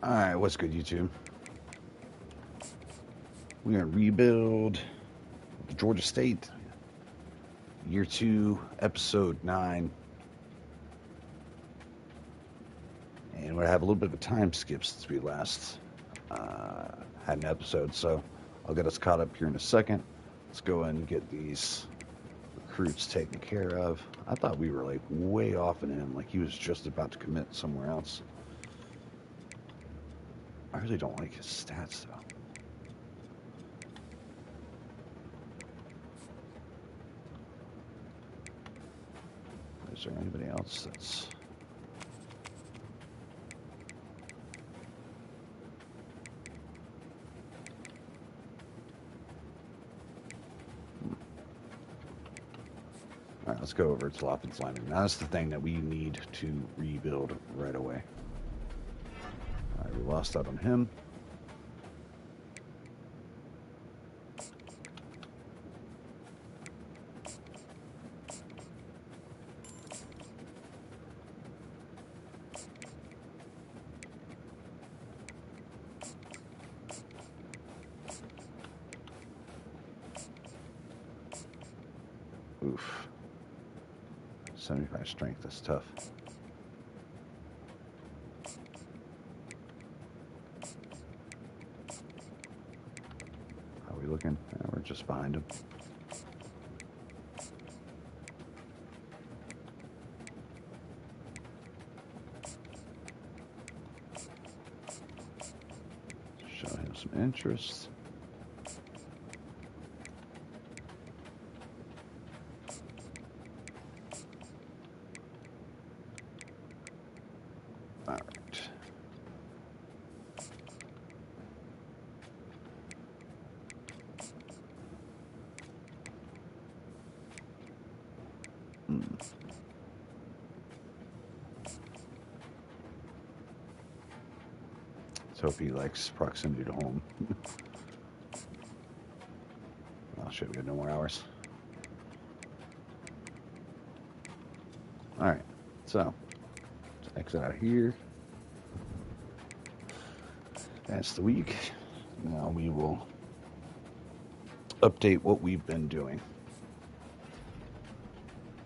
Alright, what's good, YouTube? We're in Rebuild, Georgia State, Year 2, Episode 9. And we're going to have a little bit of a time skip since we last had an episode, so I'll get us caught up here in a second. Let's go ahead and get these recruits taken care of. I thought we were, like, way off in him, like he was just about to commit somewhere else. I really don't like his stats, though. Is there anybody else that's... All right, let's go over to offensive lineman. Now, that's the thing that we need to rebuild right away. All right, we lost out on him. Oof. 75 strength, that's tough. How are we looking? We're just behind him. Show him some interest. All right. Let's hope he likes proximity to home. Oh shit, we got no more hours. All right, so let's exit out here. That's the week. Now we will update what we've been doing.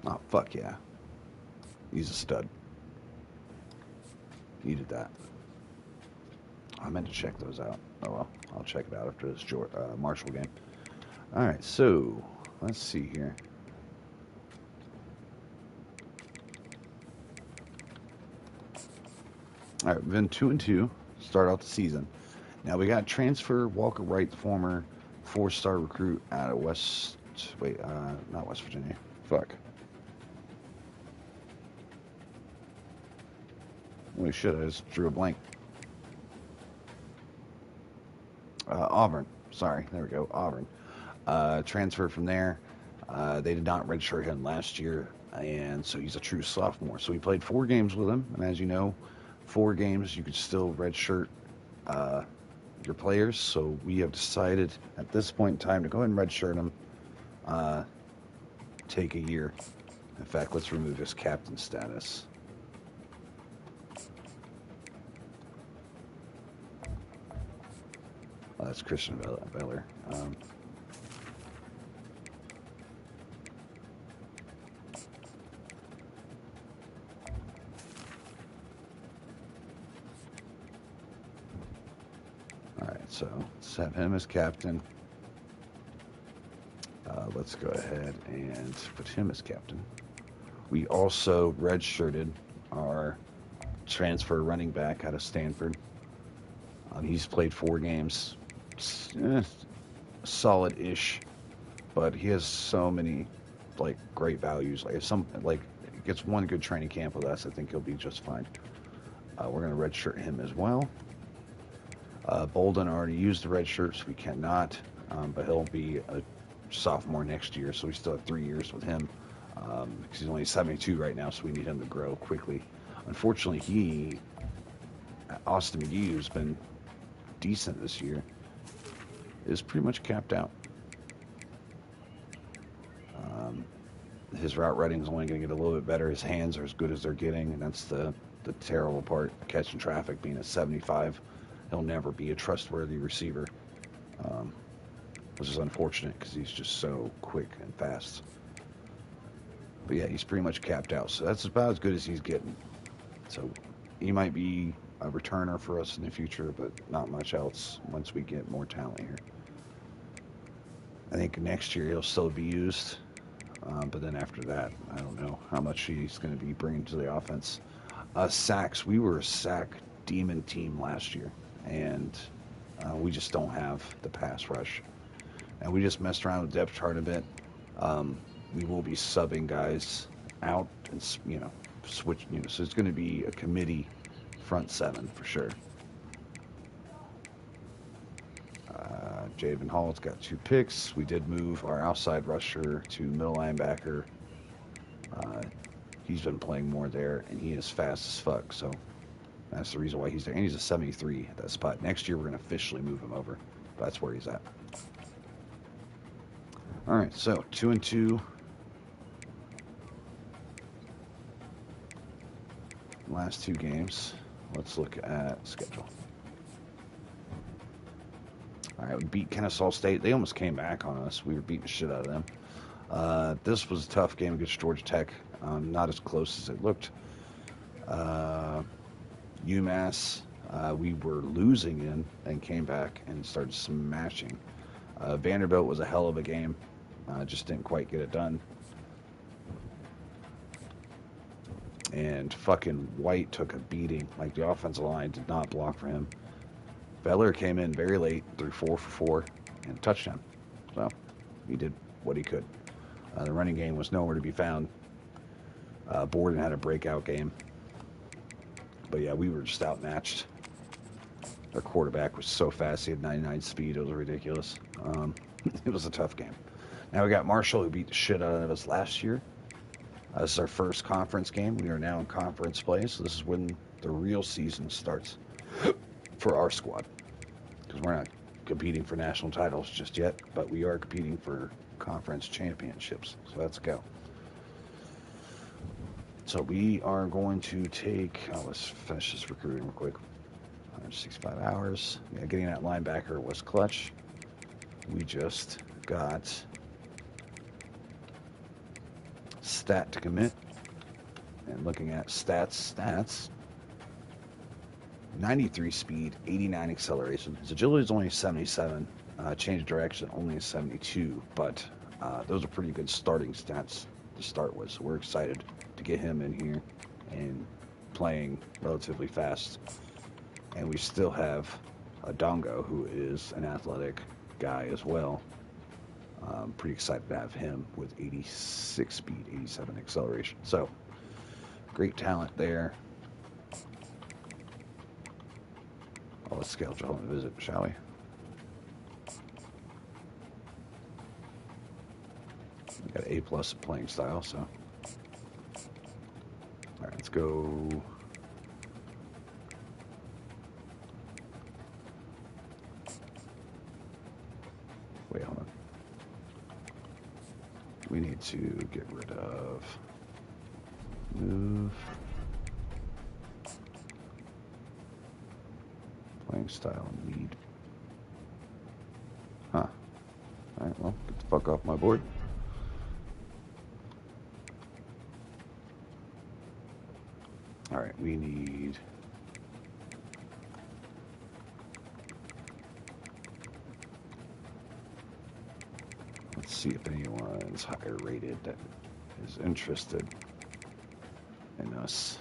Oh, fuck yeah. He's a stud. Needed that. I meant to check those out. Oh well, I'll check it out after this Marshall game. Alright, so let's see here. Alright, we've been 2-2. Start out the season. Now we got transfer Walker Wright, the former 4-star recruit out of not West Virginia. Fuck. Holy shit, I just drew a blank. Auburn. Sorry, there we go. Auburn. Transferred from there. They did not redshirt him last year, and so he's a true sophomore. So we played 4 games with him, and as you know, 4 games you could still redshirt your players. So we have decided at this point in time to go ahead and redshirt him. Take a year. In fact, let's remove his captain status. That's Christian Beller. Alright, so let's have him as captain. Let's go ahead and put him as captain. We also redshirted our transfer running back out of Stanford. He's played 4 games. Solid-ish, but he has so many great values. Like if he gets 1 good training camp with us, I think he'll be just fine. We're going to redshirt him as well. Bolden already used the red shirt, so we cannot, but he'll be a sophomore next year, so we still have 3 years with him, because he's only 72 right now, so we need him to grow quickly. Unfortunately, Austin McGee, who's been decent this year, is pretty much capped out. His route running is only going to get a little bit better. His hands are as good as they're getting, and that's the the terrible part. Catching traffic, being a 75, he'll never be a trustworthy receiver, um, which is unfortunate because he's just so quick and fast. But yeah, he's pretty much capped out, so that's about as good as he's getting. So he might be a returner for us in the future, but not much else once we get more talent here. I think next year he'll still be used, but then after that, I don't know how much he's going to be bringing to the offense. Sacks, we were a sack demon team last year, and we just don't have the pass rush. And we just messed around with depth chart a bit. We will be subbing guys out and switch. So it's going to be a committee front seven for sure. Javen Hall's got 2 picks. We did move our outside rusher to middle linebacker. He's been playing more there, and he is fast as fuck. So that's the reason why he's there. And he's a 73 at that spot. Next year, we're going to officially move him over. That's where he's at. All right, so 2-2. Last 2 games. Let's look at schedule. All right, we beat Kennesaw State. They almost came back on us. We were beating the shit out of them. This was a tough game against Georgia Tech. Not as close as it looked. UMass, we were losing in and came back and started smashing. Vanderbilt was a hell of a game. Just didn't quite get it done. And fucking White took a beating. Like, the offensive line did not block for him. Beller came in very late, threw 4 for 4 and a touchdown. So he did what he could. The running game was nowhere to be found. Borden had a breakout game. But yeah, we were just outmatched. Our quarterback was so fast. He had 99 speed. It was ridiculous. It was a tough game. Now we got Marshall, who beat the shit out of us last year. This is our first conference game. We are now in conference play, so this is when the real season starts for our squad. Because we're not competing for national titles just yet, but we are competing for conference championships. So let's go. So we are going to take... let's finish this recruiting real quick. 165 hours. Yeah, getting that linebacker was clutch. We just got stat to commit. And looking at stats, 93 speed, 89 acceleration. His agility is only 77. Change of direction only a 72. But those are pretty good starting stats to start with. So we're excited to get him in here and playing relatively fast. And we still have a Dongo, who is an athletic guy as well. Pretty excited to have him with 86 speed, 87 acceleration. So, great talent there. Let's schedule him a visit, shall we? We got A+ in playing style, so. All right, let's go. Wait, hold on. We need to get rid of move playing style need. Huh. Alright, well, get the fuck off my board. Alright, we need let's see if anyone's higher rated that is interested in us.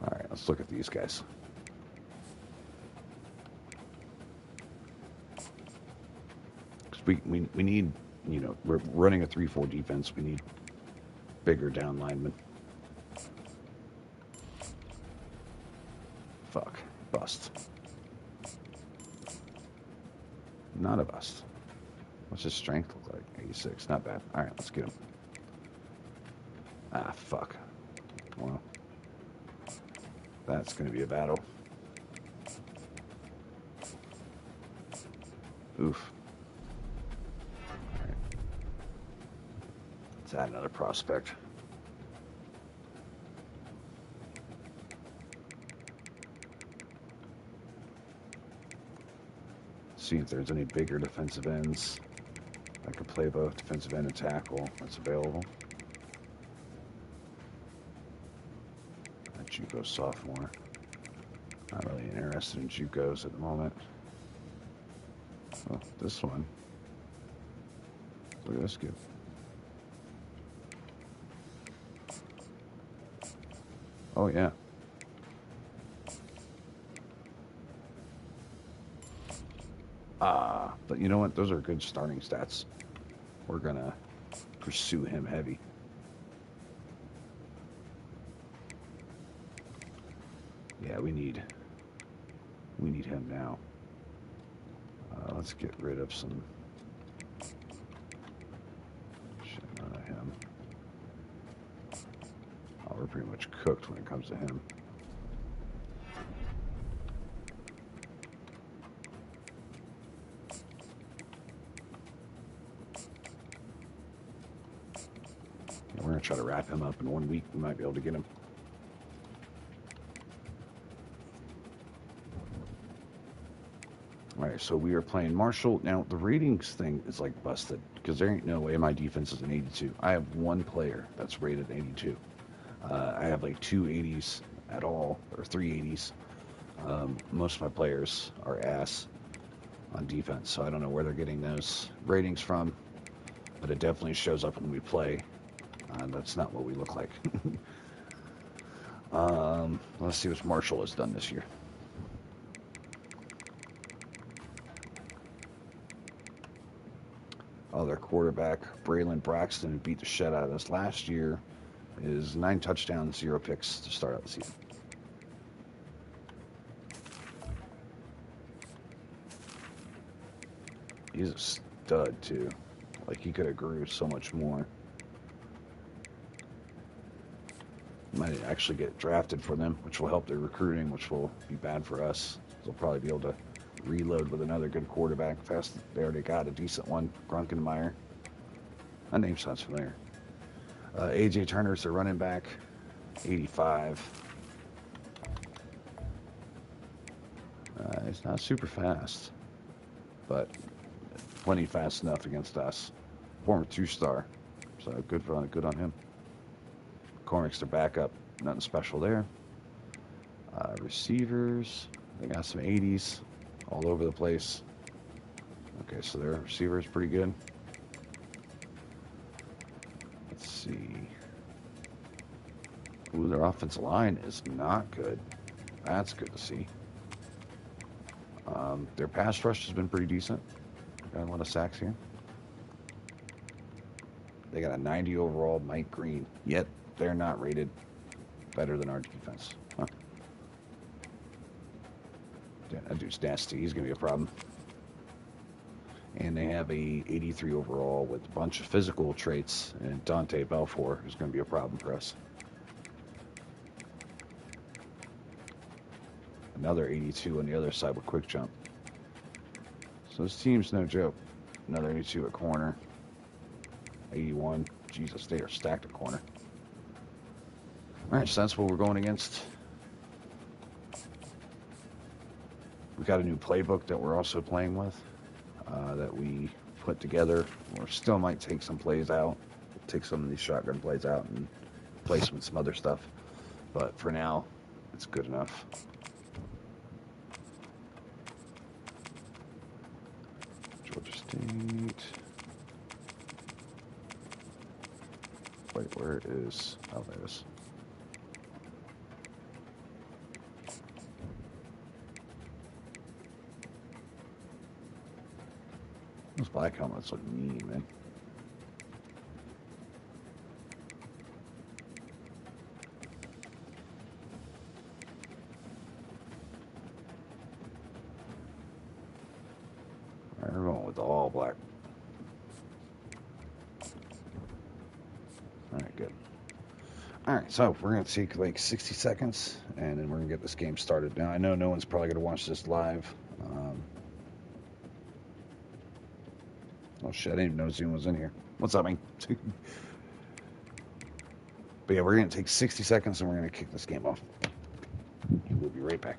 All right, let's look at these guys. We need, we're running a 3-4 defense. We need bigger down linemen. Fuck. Bust. Not a bust. What's his strength look like? 86. Not bad. All right, let's get him. Ah, fuck. Well, that's going to be a battle. Oof. All right. Let's add another prospect. See if there's any bigger defensive ends. I could play both defensive end and tackle. That's available. That JUCO sophomore. Not really interested in JUCOs at the moment. Oh, this one. Look at this kid. Oh, yeah. But you know what? Those are good starting stats. We're going to pursue him heavy. Yeah, we need him now. Let's get rid of some shit out of him. Oh, we're pretty much cooked when it comes to him. Yeah, we're going to try to wrap him up in 1 week. We might be able to get him. All right, so we are playing Marshall. Now, the ratings thing is like busted because there ain't no way my defense is an 82. I have one player that's rated 82. I have like 2 80s at all, or 3 80s. Most of my players are ass on defense, so I don't know where they're getting those ratings from, but it definitely shows up when we play. That's not what we look like. Let's see what Marshall has done this year. Oh, their quarterback, Braylon Braxton, who beat the shit out of us last year, is 9 touchdowns, 0 picks to start out the season. He's a stud, too. Like, he could have grew so much more. Might actually get drafted for them, which will help their recruiting, which will be bad for us. They'll probably be able to reload with another good quarterback fast. They already got a decent one, Grunkenmeyer. That name sounds familiar. A.J. Turner's their running back, 85. He's not super fast, but plenty fast enough against us. Former 2-star, so good on him. Cormick's their backup, nothing special there. Receivers, they got some 80s all over the place. Okay, so their receiver is pretty good. Let's see. Ooh, their offensive line is not good. That's good to see. Their pass rush has been pretty decent. Got a lot of sacks here. They got a 90 overall, Mike Green. Yet they're not rated better than our defense. Huh. Yeah, that dude's nasty. He's going to be a problem. And they have a 83 overall with a bunch of physical traits, and Dante Belfour is going to be a problem for us. Another 82 on the other side with quick jump. So this team's no joke. Another 82 at corner. 81. Jesus, they are stacked at corner. All right, so that's what we're going against. We got a new playbook that we're also playing with that we put together. We still might take some plays out, take some of these shotgun plays out and place them with some other stuff. But for now, it's good enough. Georgia State. Wait, where is... Oh, there it is. Those black helmets look mean, man. All right, we're going with the all black. All right, so we're going to take like 60 seconds, and then we're going to get this game started. Now, I know no one's probably going to watch this live. Oh, shit, I didn't even know Zoom was in here. What's up, man? But yeah, we're going to take 60 seconds, and we're going to kick this game off. We'll be right back.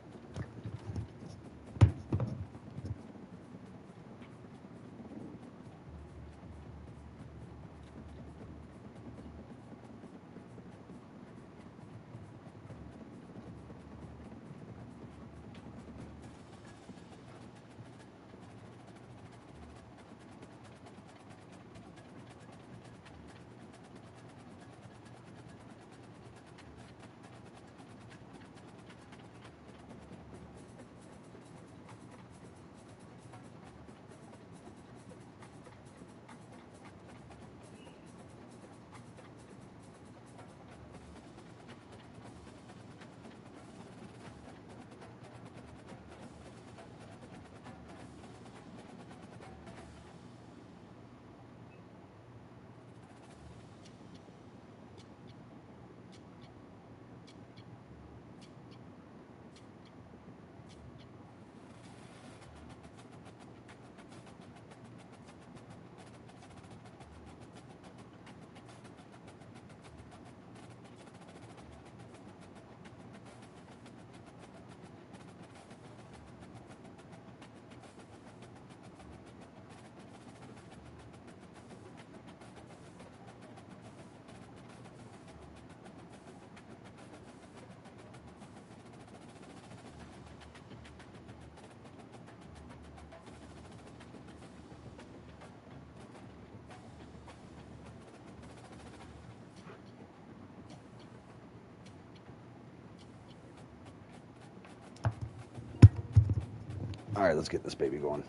All right, let's get this baby going.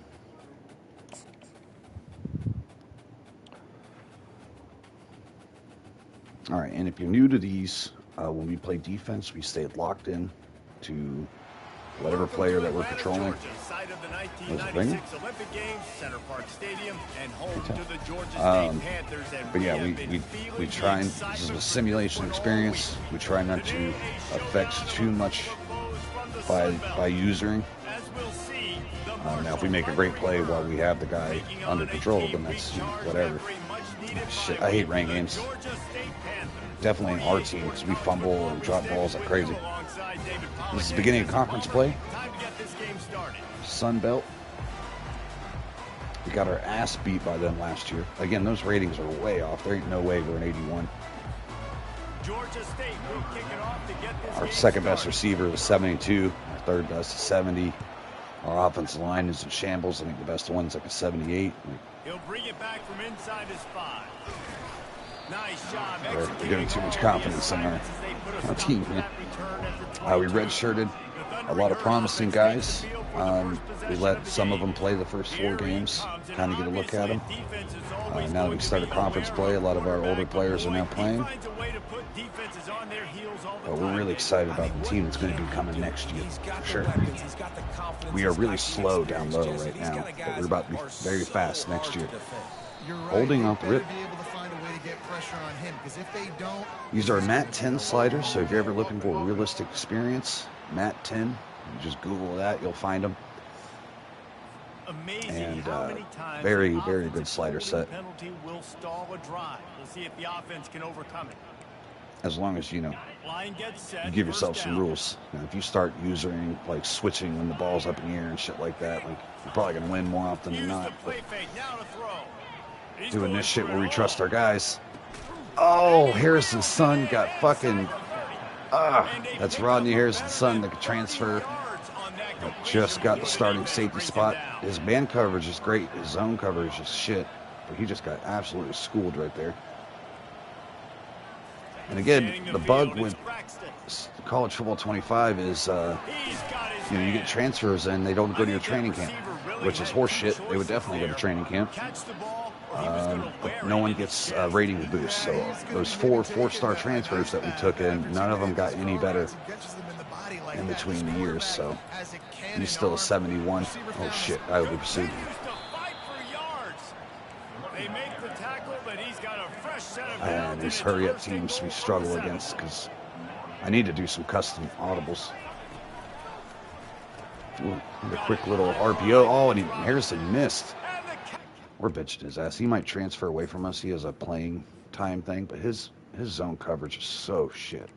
All right, and if you're new to these, when we play defense, we stay locked in to whatever player that we're patrolling. But yeah, we try and, this is a simulation experience. We try not to affect too much by usering. Now, if we make a great play while we have the guy under control, then that's whatever. Shit, I hate rain games. Definitely in our team, because we fumble and drop balls like crazy. This is the beginning of conference play. Sun Belt. We got our ass beat by them last year. Again, those ratings are way off. There ain't no way we're an 81. Our second best receiver is 72. Our third best is 70. Our offensive line is in shambles. I think the best one's like a 78. He'll bring it back from inside his 5. Nice job. We're giving too much confidence in our team here. We redshirted a lot of promising guys. We let some of them play the first 4 games, kind of get a look at them. Now that we've started conference play, a lot of our older players are now playing. But we're really excited about the team that's going to be coming next year, for sure. We are really slow down low right now, but we're about to be very fast next year. Holding off the rip. These are Mat 10 sliders, so if you're ever looking for a realistic experience, Mat 10, just Google that, you'll find them. And very, very good slider set. As long as, you give yourself some rules. Now, if you start using, like, switching when the ball's up in the air and shit like that, like, you're probably going to win more often than not. But doing this shit where we trust our guys. Oh, Harrison's son got fucking... that's Rodney Harrison's son that could transfer. Just got the starting safety spot. His man coverage is great. His zone coverage is shit. But he just got absolutely schooled right there. And again, the bug with college football 25 is, you get transfers and they don't go to your training camp, which is horseshit. They would definitely go to training camp. But no one gets rating boost. So those 4-star transfers that we took in, none of them got any better in between the years. So he's still a 71. Oh shit, I will be pursued. And these hurry-up teams we struggle against because I need to do some custom audibles. Ooh, a quick little RPO. Oh, and Harrison missed. We're bitching his ass. He might transfer away from us. He has a playing time thing, but his zone coverage is so shit.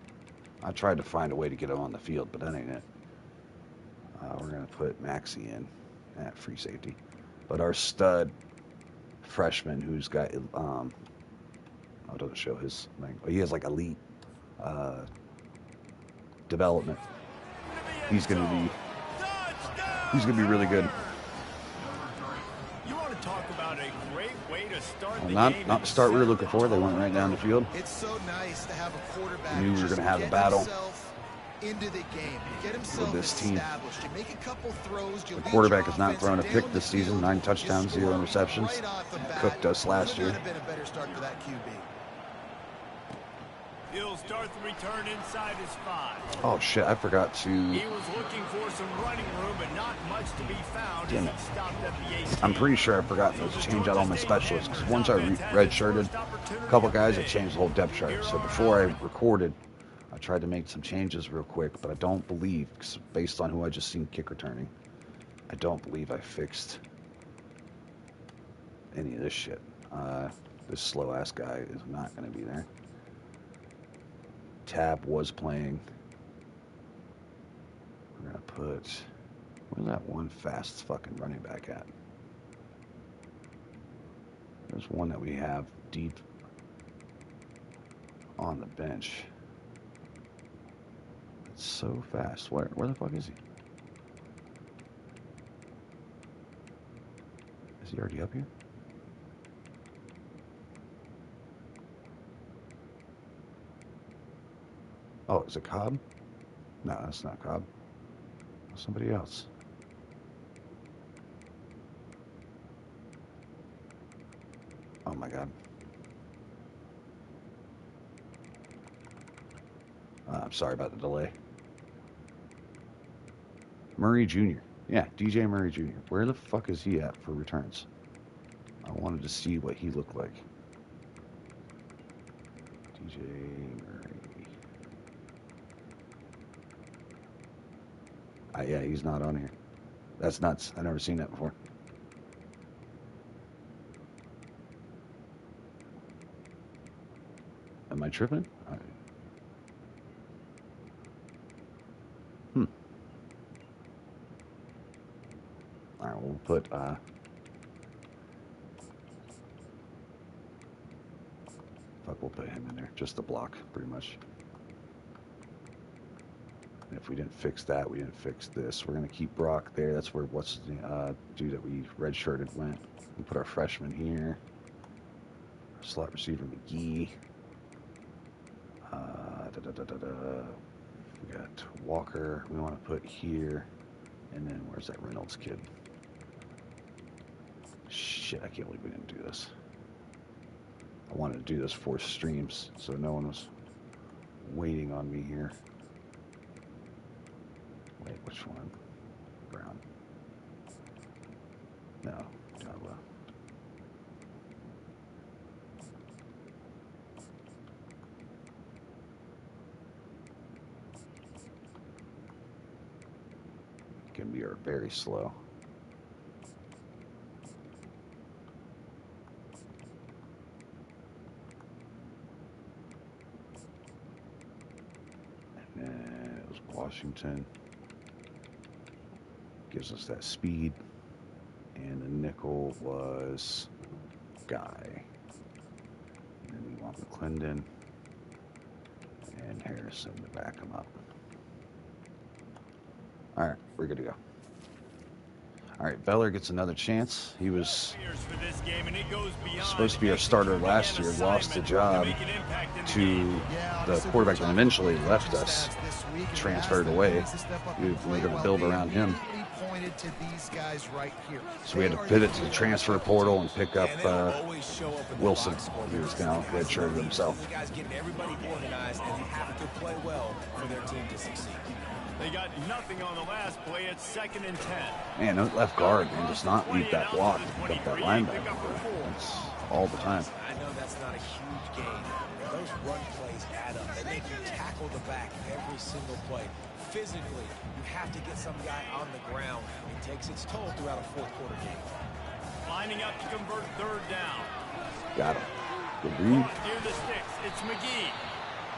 I tried to find a way to get him on the field, but that ain't it. We're going to put Maxey in at free safety. But our stud freshman who's got, it doesn't show his thing. He has like elite development. He's going to be really good. Talk about a great way to start the not game. the start we were looking for. They went right down the field. It's so nice to have a quarterback. We knew we were going to have the battle into the game. Get himself with this team. You make a couple throws, the quarterback has not thrown a pick this season. 9 touchdowns, 0 interceptions. Cooked us last year. Been a better start for that QB. He'll start the return inside his 5. Oh shit! I forgot to. He was looking for some running room, but not much to be found. Damn As it. he stopped at the 18. I'm pretty sure I forgot to change out all my specialists because once I redshirted a couple guys, I changed the whole depth chart. So before I recorded, I tried to make some changes real quick, but I don't believe, based on who I just seen kick returning, I don't believe I fixed any of this shit. This slow ass guy is not going to be there. Tab was playing. We're going to put, where's that one fast fucking running back at? There's one that we have deep on the bench. It's so fast. Where the fuck is he? Is he already up here? Oh, is it Cobb? No, that's not Cobb. Somebody else. Oh my God. I'm sorry about the delay. Murray Jr. Yeah, DJ Murray Jr. Where the fuck is he at for returns? I wanted to see what he looked like. DJ Murray. Yeah, he's not on here. That's nuts. I've never seen that before. Am I tripping? All right, we'll put we'll put him in there. Just the block, pretty much. And if we didn't fix that, we didn't fix this. We're gonna keep Brock there. That's where what's the dude that we redshirted went. We put our freshman here. Slot receiver McGee. We got Walker. We want to put here, and then where's that Reynolds kid? Shit, I can't believe we didn't do this. I wanted to do this 4 streams, so no one was waiting on me here. Wait, which one? Brown. No, down left. We are very slow. And then it was Washington. Gives us that speed. And the nickel was Guy. And then we want McClendon and Harrison to back him up. All right, we're good to go. All right, Beller gets another chance. He was supposed to be our starter last year, lost the job to the quarterback that eventually left us, transferred away. We were going to build around him. So we had to pivot to the transfer portal and pick up Wilson, who was now redshirted himself. Guys getting everybody organized and have to play well for their team to succeed. They got nothing on the last play. It's 2nd and 10. Man, that left guard, man, does not leave that block. Pick up that linebacker. That's all the time. I know that's not a huge gain. Those run plays add up. They make you tackle the back every single play. Physically, you have to get some guy on the ground. It takes its toll throughout a fourth quarter game. Lining up to convert 3rd down. Got him. Good read. Near the sticks, it's McGee.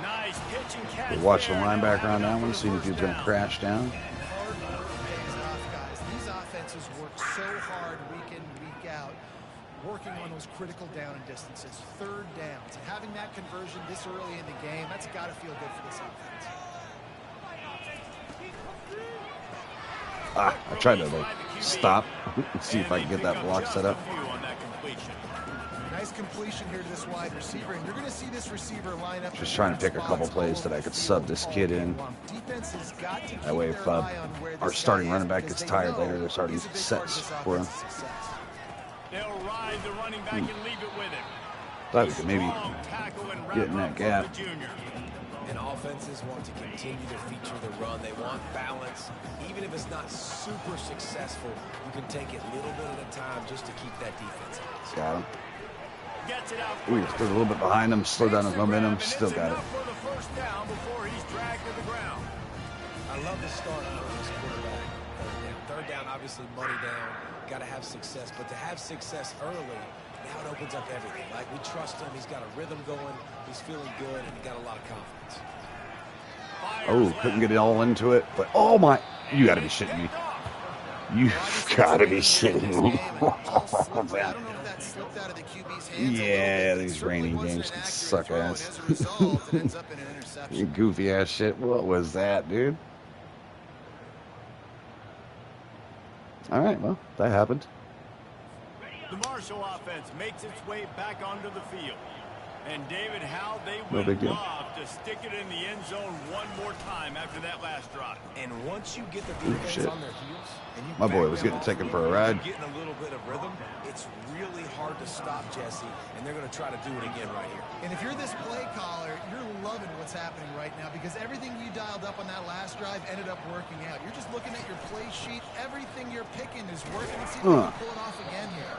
Nice pitch and catch. We're watching the there. linebacker on that one, seeing if he's going to crash down. Hard work pays off, guys. These offenses work so hard week in, week out, working on those critical down and distances, 3rd downs. And having that conversion this early in the game, that's got to feel good for this offense. I tried to stop and see if I can get that block set up. Nice completion here to this wide receiver, and you're going to see this receiver line up. Just trying to pick a couple plays that I could sub this kid in. That way, if our starting running back gets tired later, there's already sets for him. They'll ride the running back and leave it with him. Thought we could maybe get in that gap. And offenses want to continue to feature the run. They want balance. Even if it's not super successful, you can take it a little bit at a time just to keep that defense honest. Got him. Gets it out. Ooh, stood a little bit behind him, slowed down his momentum, still got it. For the 1st down before he's dragged to the ground. I love the start for this quarterback. 3rd down, obviously money down. Got to have success, but to have success early, now it opens up everything. Like, we trust him. He's got a rhythm going. He's feeling good, and he got a lot of confidence. Oh, couldn't get it all into it, but oh my, you got to be shitting me. You've got to be shitting me. Yeah, these raining games can suck ass. You goofy ass shit. What was that, dude? All right, well, that happened. The Marshall offense makes its way back onto the field. And David, how they No big would deal. love to stick it in the end zone one more time after that last drive. And once you get the defense shit. on their heels, and you My boy back was them getting off taken the for a field, ride. getting a little bit of rhythm, it's really hard to stop Jesse, and they're going to try to do it again right here. And if you're this play caller, you're loving what's happening right now because everything you dialed up on that last drive ended up working out. You're just looking at your play sheet. Everything you're picking is working. Let's see if we can pull it off again here.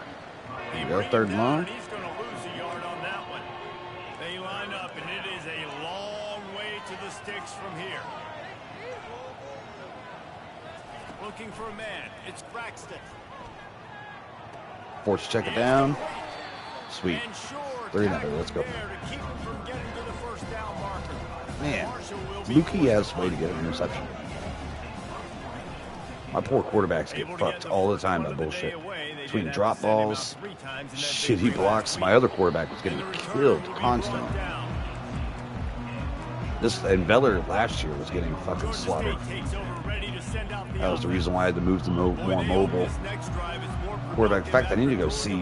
There you go, 3rd and long. He's going to lose a yard on that one. They line up, and it is a long way to the sticks from here. Looking for a man. It's Braxton. Force check it down. Sweet. And short 3-0. Let's go. there to keep him from getting to the 1st down marker. Man, Marshall will be Lukey has a way to get an interception. My poor quarterbacks get fucked all the time by bullshit. Between drop balls, shitty blocks, my other quarterback was getting killed constantly. And Beller last year was getting fucking slaughtered. That was the reason why I had to move to more mobile quarterback. In fact, I need to go see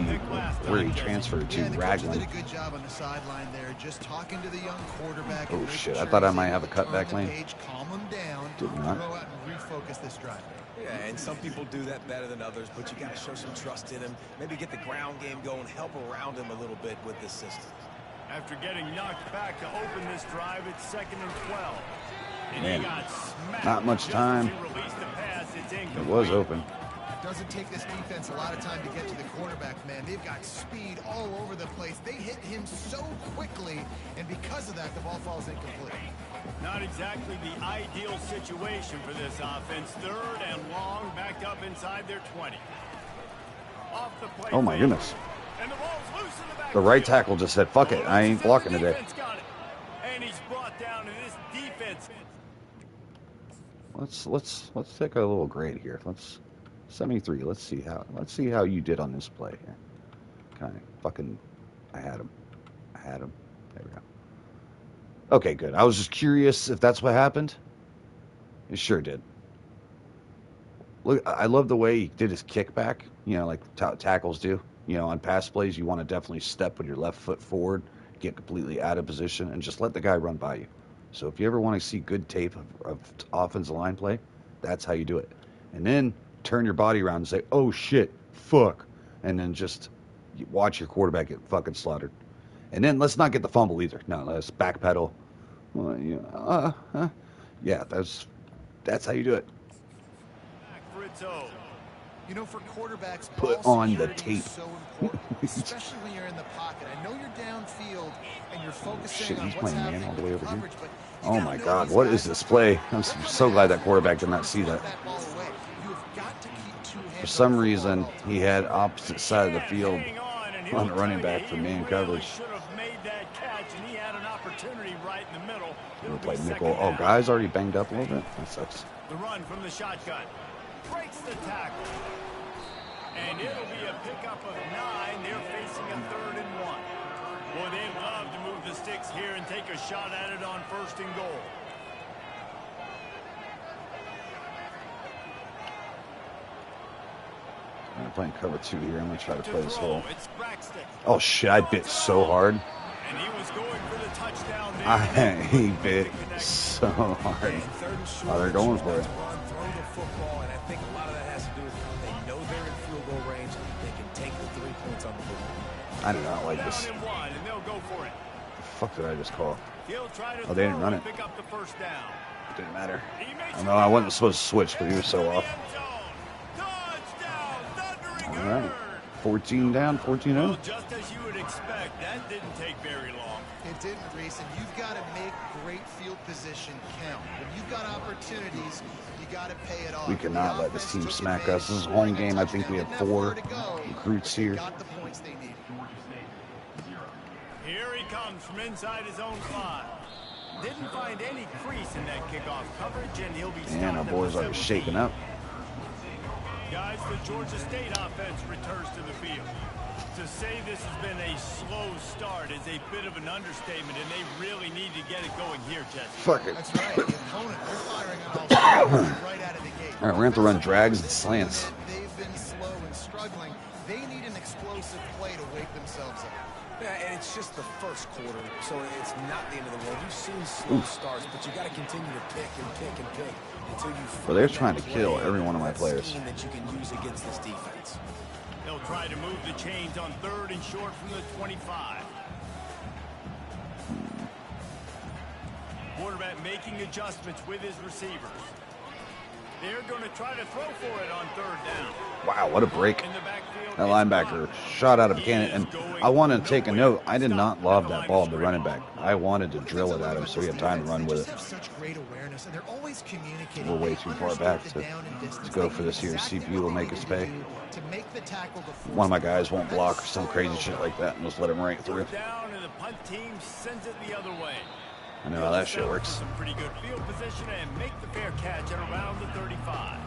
where he transferred to, Raglan. Did a good job on the sideline there, just talking to the young quarterback. Oh shit! I thought I might have a cutback lane. Calm him down. Did not. Go out and refocus this drive. Yeah, and some people do that better than others, but you got to show some trust in him. Maybe get the ground game going, help around him a little bit with this system. After getting knocked back to open this drive, it's 2nd and 12. And Man, he got smacked not much just time. as he released the pass. It's It incomplete. was open. It doesn't take this defense a lot of time to get to the quarterback, man. They've got speed all over the place. They hit him so quickly, and because of that, the ball falls incomplete. Not exactly the ideal situation for this offense. 3rd and long, backed up inside their 20. Off the play Oh my fake. goodness. And the ball's loose in the back. The right tackle just said, "Fuck it, I ain't blocking today." And he's brought down to this defense. Let's take a little grade here. Let's 73. Let's see how you did on this play here. Kind of fucking, I had him. There we go. Okay, good. I was just curious if that's what happened. It sure did. Look, I love the way he did his kickback. You know, like tackles do. You know, on pass plays, you want to definitely step with your left foot forward, get completely out of position, and just let the guy run by you. So if you ever want to see good tape of offensive line play, that's how you do it. And then turn your body around and say, "Oh shit, fuck," and then just watch your quarterback get fucking slaughtered. And then let's not get the fumble either. No, let's backpedal. Well, yeah, that's That's how you do it. Back for its own. You know, for quarterbacks, Put ball on the security tape. is so important, especially when you're in the pocket. I know you're downfield and you're focusing Shit, on he's what's playing man happening all the with way over here. coverage, but you Oh gotta my know God, these what guys is are this coming. play? I'm They're coming so to glad have that you. quarterback did not Trying to see slap that. ball away. You have got to keep two hands For on some the football reason, at all times. he had opposite side of the field Hang on, and on he'll the running tell you back for he man really coverage. should have made that catch, and he had an opportunity right in the middle. It'll We'll be play second nickel. Oh, down. guy's already banged up a little bit. That sucks. The run from the shotgun. Breaks the tackle. And it'll be a pickup of 9. They're facing a 3rd and 1. Boy, they'd love to move the sticks here and take a shot at it on 1st and goal. I'm playing cover 2 here. I'm going to try to play this hole. It's Braxton. Oh, shit. I bit so hard. And he was going for the touchdown there. I bit so hard. And third and short, Oh, they're going for it. run, throw the football, and I think a lot of that has to do with they know they're in field goal range. They can take the 3 points on the football. I do not like this. Down and 1, and they'll go for it. The fuck did I just call? He'll try to Oh, they didn't throw run and it. pick up the 1st down. Didn't matter. He makes I know I wasn't supposed to switch, but he was so off. Touchdown, thundering All right. herd. 14 down, 14-0. Well, just as you would expect, that didn't take very long. It didn't, Reese, and you've got to make great field position count. When you've got opportunities, you got to pay it off. We cannot The let this offense team took smack us. This is a advantage, home game. I think we touchdown, have didn't 4 far to go, recruits but they here. got the points they needed. Here he comes from inside his own 5. Didn't find any crease in that kickoff coverage, and he'll be stopped. And our at boys the are 17. shaking up. Guys, the Georgia State offense returns to the field. To say this has been a slow start is a bit of an understatement, and they really need to get it going here, Jesse. Fuck it. That's right. The opponent, they're firing on all cylinders right out of the gate. All right, we're going to have to run drags and slants. They've been slow and struggling. They need an explosive play to wake themselves up. Yeah, and it's just the first quarter, so it's not the end of the world. You've seen slow starts, but you got to continue to pick and pick and pick until you. Well, they're trying to kill every one of my players. That you can use against this defense. They'll try to move the chains on 3rd and short from the 25. Quarterback making adjustments with his receivers. They're going to try to throw for it on 3rd down. Wow, what a break. In the backfield, That linebacker shot out of a cannon. And I want to take a note. I did not lob that ball to the running back. I wanted to drill it at him so he had time to run with They it. just have such great awareness, and they're always communicating. We're way They too far understand back the to down and distance. go They for know this here. exactly CPU will what make they us need to pay. do to make the tackle to force One of my the guys ball. won't That block is or some so crazy well shit done. like that and just let him right through. Down, and the punt team sends it the other way. I know how that shit works. Some pretty good field position and make the fair catch at around the 35.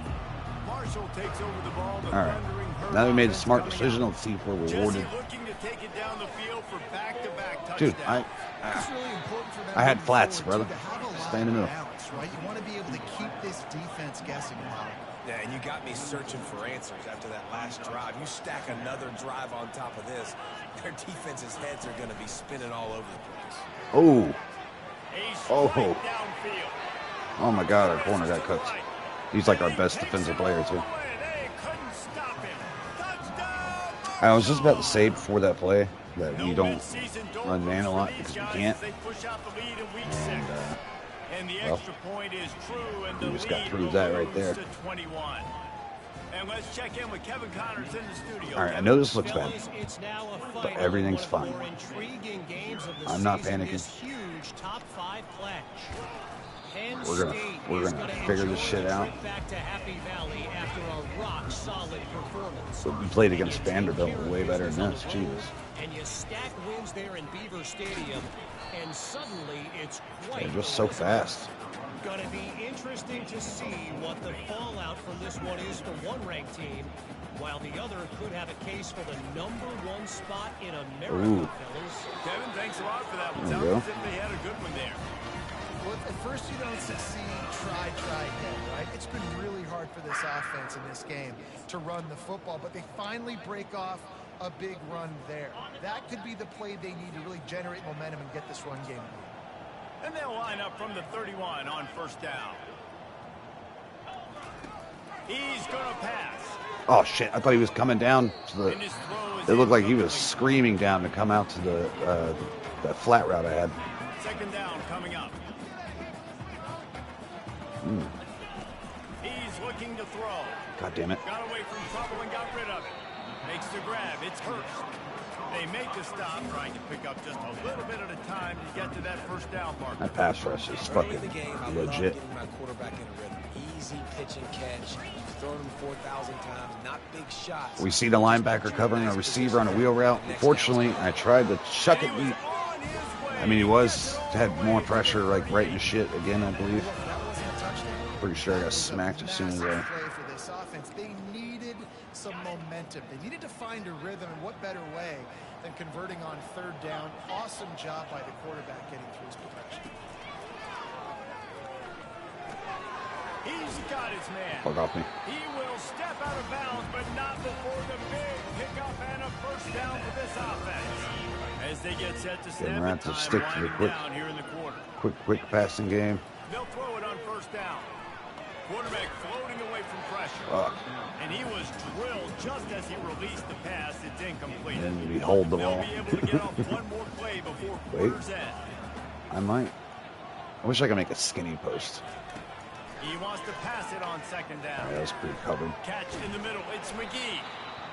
Marshall takes over the ball. The All right. thundering herd Now that we made a offense smart coming decision, out. let's see if we're Jesse rewarded. looking to take it down the field for back-to-back touchdowns. Dude, It's really important for them I had moving flats, forward, brother. too, to have a lot Stay in the of middle. balance, right? You want to be able to keep this defense guessing a lot. Yeah, and you got me searching for answers after that last drive. You stack another drive on top of this, their defense's heads are going to be spinning all over the place. Oh, A Oh. strike downfield. oh my God, our corner got cooked. He's like our best defensive player, too. They couldn't stop him. Touchdown! I was just about to say before that play that we No don't mid-season run man a lot for these because we guys can't. as They push out the lead in week And 6. And the well, extra point is true, and we the just got lead through will that right lose there. to 21. And let's check in with Kevin Connors in the studio. all right, I Kevin? know this looks bad. Fellas, it's now a But fight everything's over one of fine. the more intriguing games of the I'm not season, panicking. this huge top 5 pledge. Penn We're gonna State is figure enjoy this shit the out. trip back to Happy Valley after a rock-solid performance. But we played against And you take Vanderbilt care of way better business than on this. the road, Jesus. And you stack wins there in Beaver Stadium, and suddenly it's quite They're just so a resume. fast. Gonna be interesting to see what the fallout from this one is for one ranked team, while the other could have a case for the #1 spot in America, Ooh. fellas. Kevin, thanks a lot for that one. There Sounds you go. as if they had a good one there. Well, at first you don't succeed, try again, right? It's been really hard for this offense in this game to run the football, but they finally break off a big run there. That could be the play they need to really generate momentum and get this run game going. And they'll line up from the 31 on 1st down. He's going to pass. Oh shit! I thought he was coming down to the. And his throw is It looked like he was incomplete. screaming down to come out to the that flat route I had. 2nd down coming up. looking to throw. God damn it. Got away from trouble and got rid of it. Makes the grab. It's Hurst. They make the stop, trying to pick up just a little bit at a time to get to that first down mark. That pass rush is fucking legit. My quarterback in a rhythm. Easy pitch and catch. Thrown him 4,000 times. Not big shots. We see the linebacker covering a receiver on a wheel route. Unfortunately, I tried to chuck it deep. I mean, he had more pressure, like right in the shit again, I believe. Pretty sure I got smacked as soon as I... They needed some momentum. They needed to find a rhythm, and what better way than converting on third down. Awesome job by the quarterback getting through his protection. He's got his man. Fuck off me. He will step out of bounds, but not before the big pickup and a first down for this offense. As they get set to snap it, to stick to the quick passing game. They'll throw it on first down. Quarterback floating away from pressure. And he was drilled just as he released the pass. It's incomplete. And we hold the ball. They'll be able to get off one more play before quarter's end. I might. I wish I could make a skinny post. He wants to pass it on second down. That was pretty covered. Catch in the middle. It's McGee.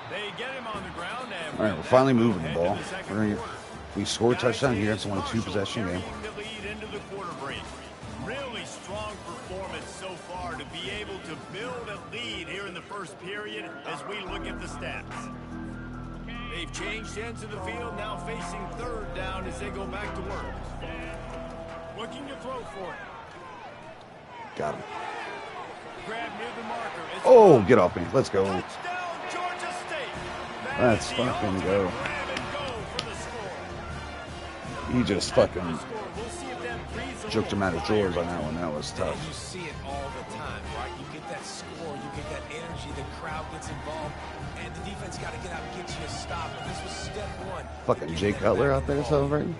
They get him on the ground. And all right, we're finally moving the ball. We score a touchdown here. It's only a 2-possession game. Really strong performance so far to be able to build a lead here in the first period as we look at the stats. They've changed ends of the field, now facing third down as they go back to work. Looking to throw for it. Got him. Grab near the marker. Oh, get off me. Let's go. Touchdown, Georgia State. Let's fucking go. He just fucking joked him out of drawers on that one. That was tough. You see it all the time, right? You get that score, you get that energy, the crowd gets involved, and the defense got to get out and get you a stop. But this was step one. Fucking Jay Cutler out there celebrating.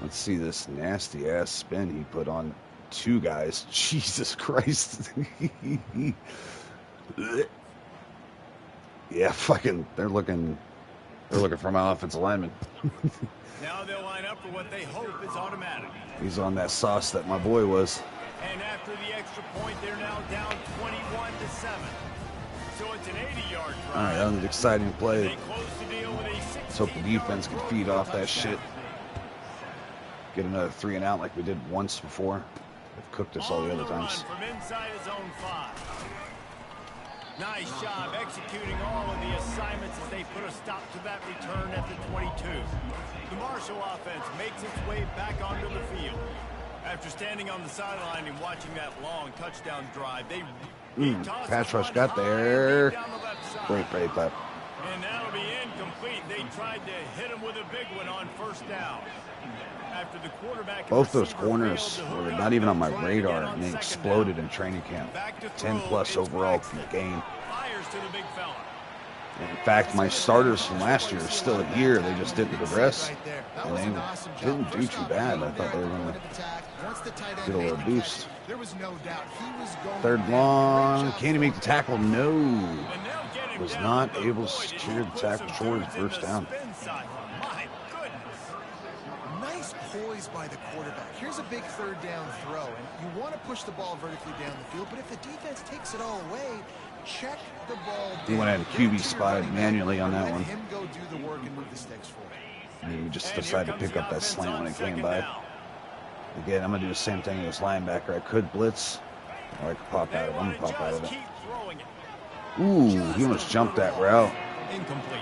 Let's see this nasty ass spin he put on 2 guys. Jesus Christ. Yeah, fucking, they're looking for my offensive lineman. Now they'll line up for what they hope is automatic. He's on that sauce that my boy was. And after the extra point, they're now down 21-7. So it's an 80-yard drive. All right, that was an exciting play. They close the deal with a Let's hope the defense can feed off that shit. Get another 3 and out like we did once before. They've cooked us all the other times. From inside his own 5. Nice job executing all of the assignments as they put a stop to that return at the 22. The Marshall offense makes its way back onto the field. After standing on the sideline and watching that long touchdown drive, they pass rush got there. Great play, clap. And that'll be incomplete. They tried to hit him with a big one on first down. After the quarterback, both those corners were not even on my radar, and they exploded in training camp. 10+ overall gain. In fact, my starters from last year are still here. They just didn't progress, and they didn't do too bad. I thought they were going to get a little boost. Third long. Can he make the tackle? No. Was not able to secure the tackle short of first down. Nice poise by the quarterback. Here's a big third down throw, and you want to push the ball vertically down the field, but if the defense takes it all away, check the ball down. He went ahead and QB spotted manually on that one. Let him go do the work and move the sticks for him. And he just decided to pick up that slant when it came by. Again, I'm going to do the same thing as linebacker. I could blitz, or I could pop out of it. I'm going to pop out of it. Ooh, he almost jumped that route. Incomplete.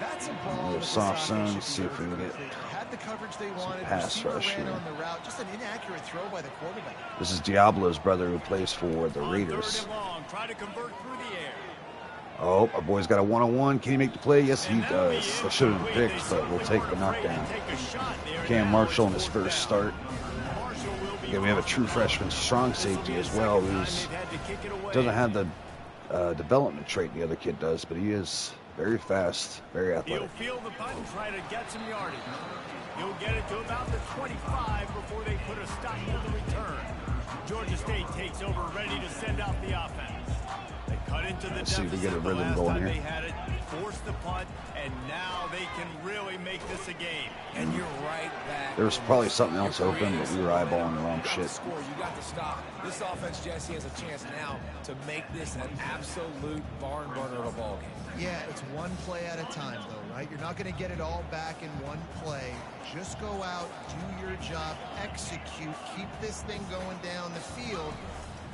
That's a A ball little soft zone. See if we can get had the coverage they wanted. pass rush ran here. on the route. Just an inaccurate throw by the quarterback. This is Diablo's brother who plays for the Raiders. Try to convert through the air. Oh, our boy's got a one-on-one. Can he make the play? Yes, he does. That should have been picked, but we'll take the knockdown. Cam Marshall in his first start. Again, we have a true freshman strong safety as well, who doesn't have the development trait the other kid does, but he is very fast, very athletic. He'll feel the punt and try to get some yardage. He'll get it to about the 25 before they put a stop to the return. Georgia State takes over, ready to send out the offense. They cut Cut into the Let's see if we get a deficit the rhythm last going time here. they had it, forced the punt, and now they can really make this a game. And you're right back. There was probably something else open, but we were eyeballing the wrong You got shit. to score. You got to stop. This offense, Jesse, has a chance now to make this an absolute barn burner of a ball game. Yeah, it's one play at a time, though, right? You're not going to get it all back in one play. Just go out, do your job, execute, keep this thing going down the field.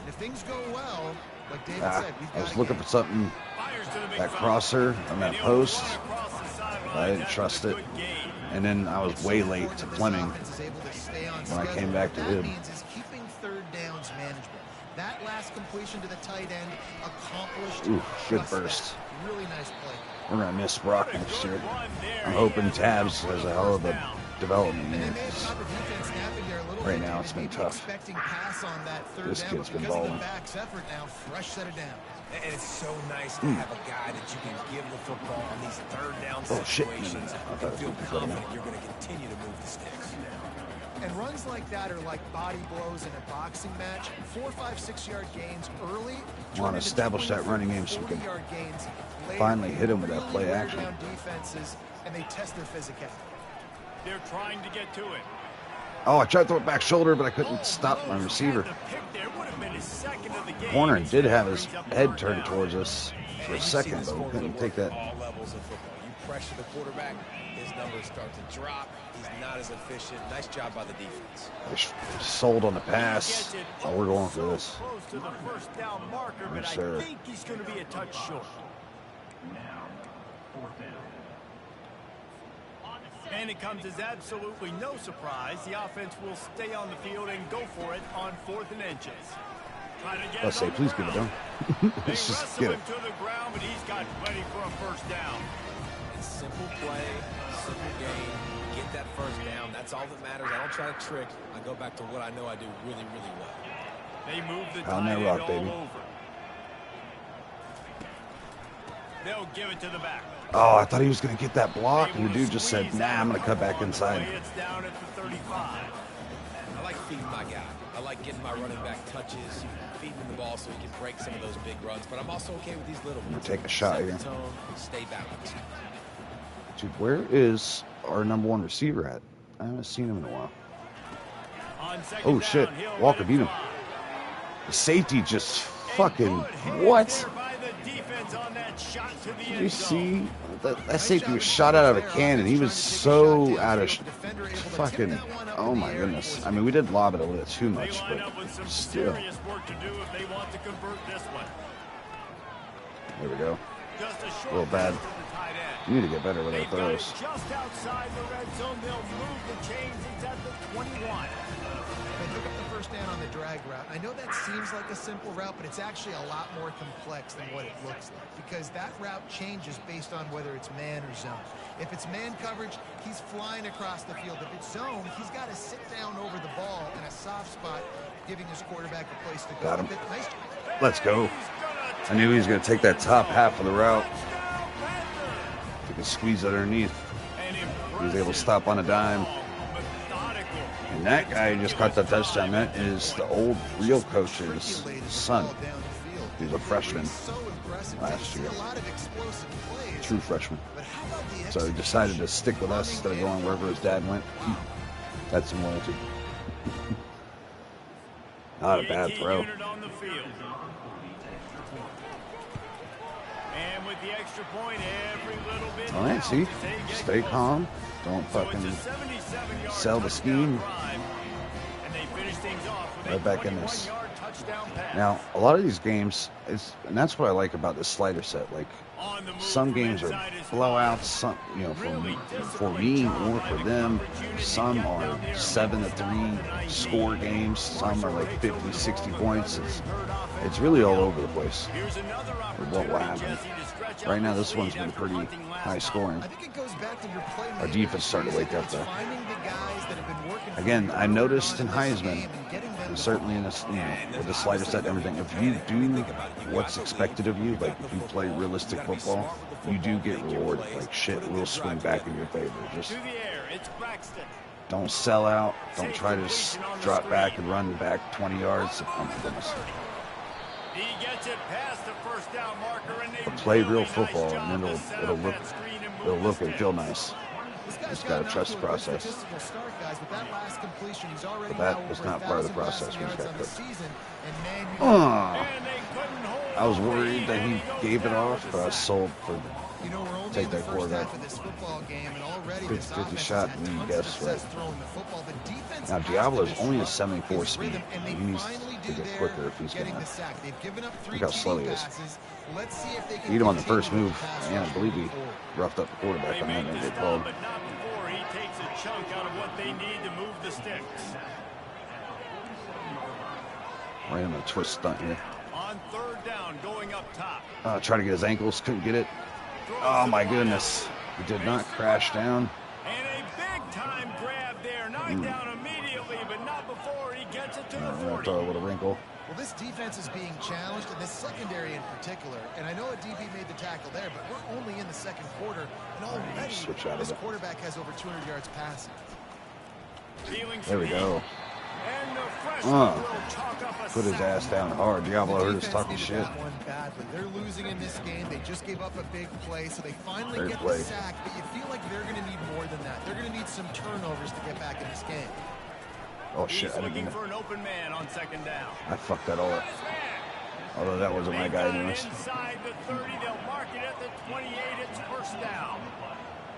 And if things go well, like David said, we've got I was looking for something, Fires to the big that foul. crosser on that And he'll post. run across the sideline. I didn't That's trust a it. good gain. And then I was way late to Fleming when I came back to That him. means is keeping third downs manageable. That last completion to the tight end accomplished. Ooh, good just burst. that. Really nice play. We're going to miss Brock What a next good year. run there. I'm He hoping has Tabs enough has for a the hell of first a down. development And they year. may have caught the defense napping there a little Right bit. now They it's may been be tough. expecting pass on that third This down, kid's but been because of balling. the back's effort now, fresh set of down. And it's so nice to have a guy that you can give the football in these third down Oh, shit. situations I thought it and was feel gonna be good confident enough. you're going to continue to move the sticks. And runs like that are like body blows in a boxing match. 4, 5, 6-yard gains early. Want to establish that running game so we can finally hit him with that play action. Defenses, and they test their physicality. They're trying to get to it. Oh, I tried to throw it back shoulder, but I couldn't stop my receiver. The pick there would have been his second of the game. Corner did have his Brings up head third turned down. towards us for a And you see second, this but we formula couldn't work take that. at all levels of football. You pressure the quarterback, his numbers start to drop. He's not as efficient. Nice job by the defense. Sold on the He pass. gets it Oh, we're going so for this. close to the first down marker, but Yes, I sir. think he's going to be a touch short. And it comes as absolutely no surprise. The offense will stay on the field and go for it on 4th and inches. Trying to get Let's it say, on the please give it ground. down. They Let's just wrestle get him it. to the ground, but he's got plenty for a first down. It's simple play, simple game. Get that first down. That's all that matters. I don't try to trick. I go back to what I know I do really, really well. They move the Pound tight that end rock, all baby. over. They'll give it to the back. Oh, I thought he was going to get that block, and Able the to dude just said, squeeze nah, out I'm a going to cut couple back on the inside. way. It's down at the 35. I like feeding my guy. I like getting my running back touches, feeding him the ball so he can break some of those big runs. But I'm also okay with these little ones. Take a shot Set here. the tone, stay balanced. Dude, where is our number one receiver at? I haven't seen him in a while. On second Oh, down, shit. he'll Walker let it beat him. fly. The safety just And fucking, good hands what? there by the defense on that shot to the Did end you zone. see? That safety was shot out of a cannon. He was so out of fucking, oh my goodness. I mean, we did lob it a little too They much, line up with some but still. serious work to do if they want to convert this one. There we go. Just a short A little bad. pass to the tight end. We need to get better with our They've got it throws. just outside the red zone. They'll move the chains. It's at the 21. They took up the first down on the drag route. I know that seems like a simple route, but it's actually a lot more complex than what it looks like because that route changes based on whether it's man or zone. If it's man coverage, he's flying across the field. If it's zone, he's got to sit down over the ball in a soft spot, giving his quarterback a place to go. Got him. Nice. Let's go. I knew he was going to take that top half of the route. He could squeeze it underneath. He was able to stop on a dime. And that guy who just caught the touchdown, that is the old real coach's son. He was a freshman last year. True freshman. So he decided to stick with us instead of going wherever his dad went. That's some loyalty. Not a bad throw. And with the extra point, every little bit All right, see? counts. They get Stay close. calm. Don't So it's fucking a 77-yard sell the touchdown scheme. drive, and they finish things off with Right a back in this. 21-yard touchdown pass. Now, a lot of these games, and that's what I like about this slider set. Like, On the move some from games are inside his blowouts, some, for me or for them, some are 7-3 score games, some are like 50, 60 points. It's really all over the place Here's another with what will opportunity, happen. Jesse, to stretch out Right now, the this one's lead been after pretty punting last high time. scoring. I think it goes back to your playmaking. Our defense started to wake up, It's though. finding the guys that have been working for Again, you I noticed in early on this Heisman, game and getting them and the certainly in this, with the slider set and everything, if you do what's expected of you, like if you play realistic football, you do get rewarded. Like shit will swing back in your favor. Just To the air, it's Braxton. don't sell out. Don't try to just drop back and run back 20 yards. Oh my goodness. He gets it past the first down marker, and they Play real really football, nice job and then to set it'll up look that screen and move it'll look the and feel sticks. nice. This guy's Just gotta gotten trust off the to a good process. statistical start, guys, but that last completion, he's already But that now is over not part of the 1,000 process passing when he's yards got on the cooked. season, and man, you And they couldn't hold I was off the worried heat, that and he goes gave it down off, with but I the was sack. sold for You know, we're only take in the that first quarterback. half of this football game, and already 50-50 this offense shot, has and had you tons guess of success right. throwing the football. The defense Now has Diablo's to only a disrupt 74 his speed. rhythm, and they He needs finally to do get there, quicker if he's getting gonna. the sack. They've given up 3 Look how slow TD he is. passes. Let's see if they can Beat him on the continue first with move. the pass Man, I rush believe he moving forward. roughed up the quarterback They on that make and the get stop, balled. but not before he takes a chunk out of what they need to move the sticks. Right in a twist stunt here. On third down, going up top. Try to get his ankles, couldn't get it. Oh my goodness. He did not crash down. And a big-time grab there. Knocked down immediately, but not before he gets it to the I'm gonna 40. throw a little wrinkle. Well, this defense is being challenged, and this secondary in particular. And I know a DB made the tackle there, but we're only in the second quarter, and already Switch out of this it. quarterback has over 200 yards passing. Feeling There we some go. heat. And the freshman will chalk up a Put his sack. ass down hard. Diablo The heard us defense talking needed shit. that one badly. They're losing in this game. They just gave up a big play, so they finally Great get play. the sack. But you feel like they're going to need more than that. They're going to need some turnovers to get back in this game. Oh shit, He's I didn't looking mean for an open man on second down. I fucked that all up. Although that wasn't my They've guy got it anyways. inside the 30. They'll mark it at the 28. It's first down.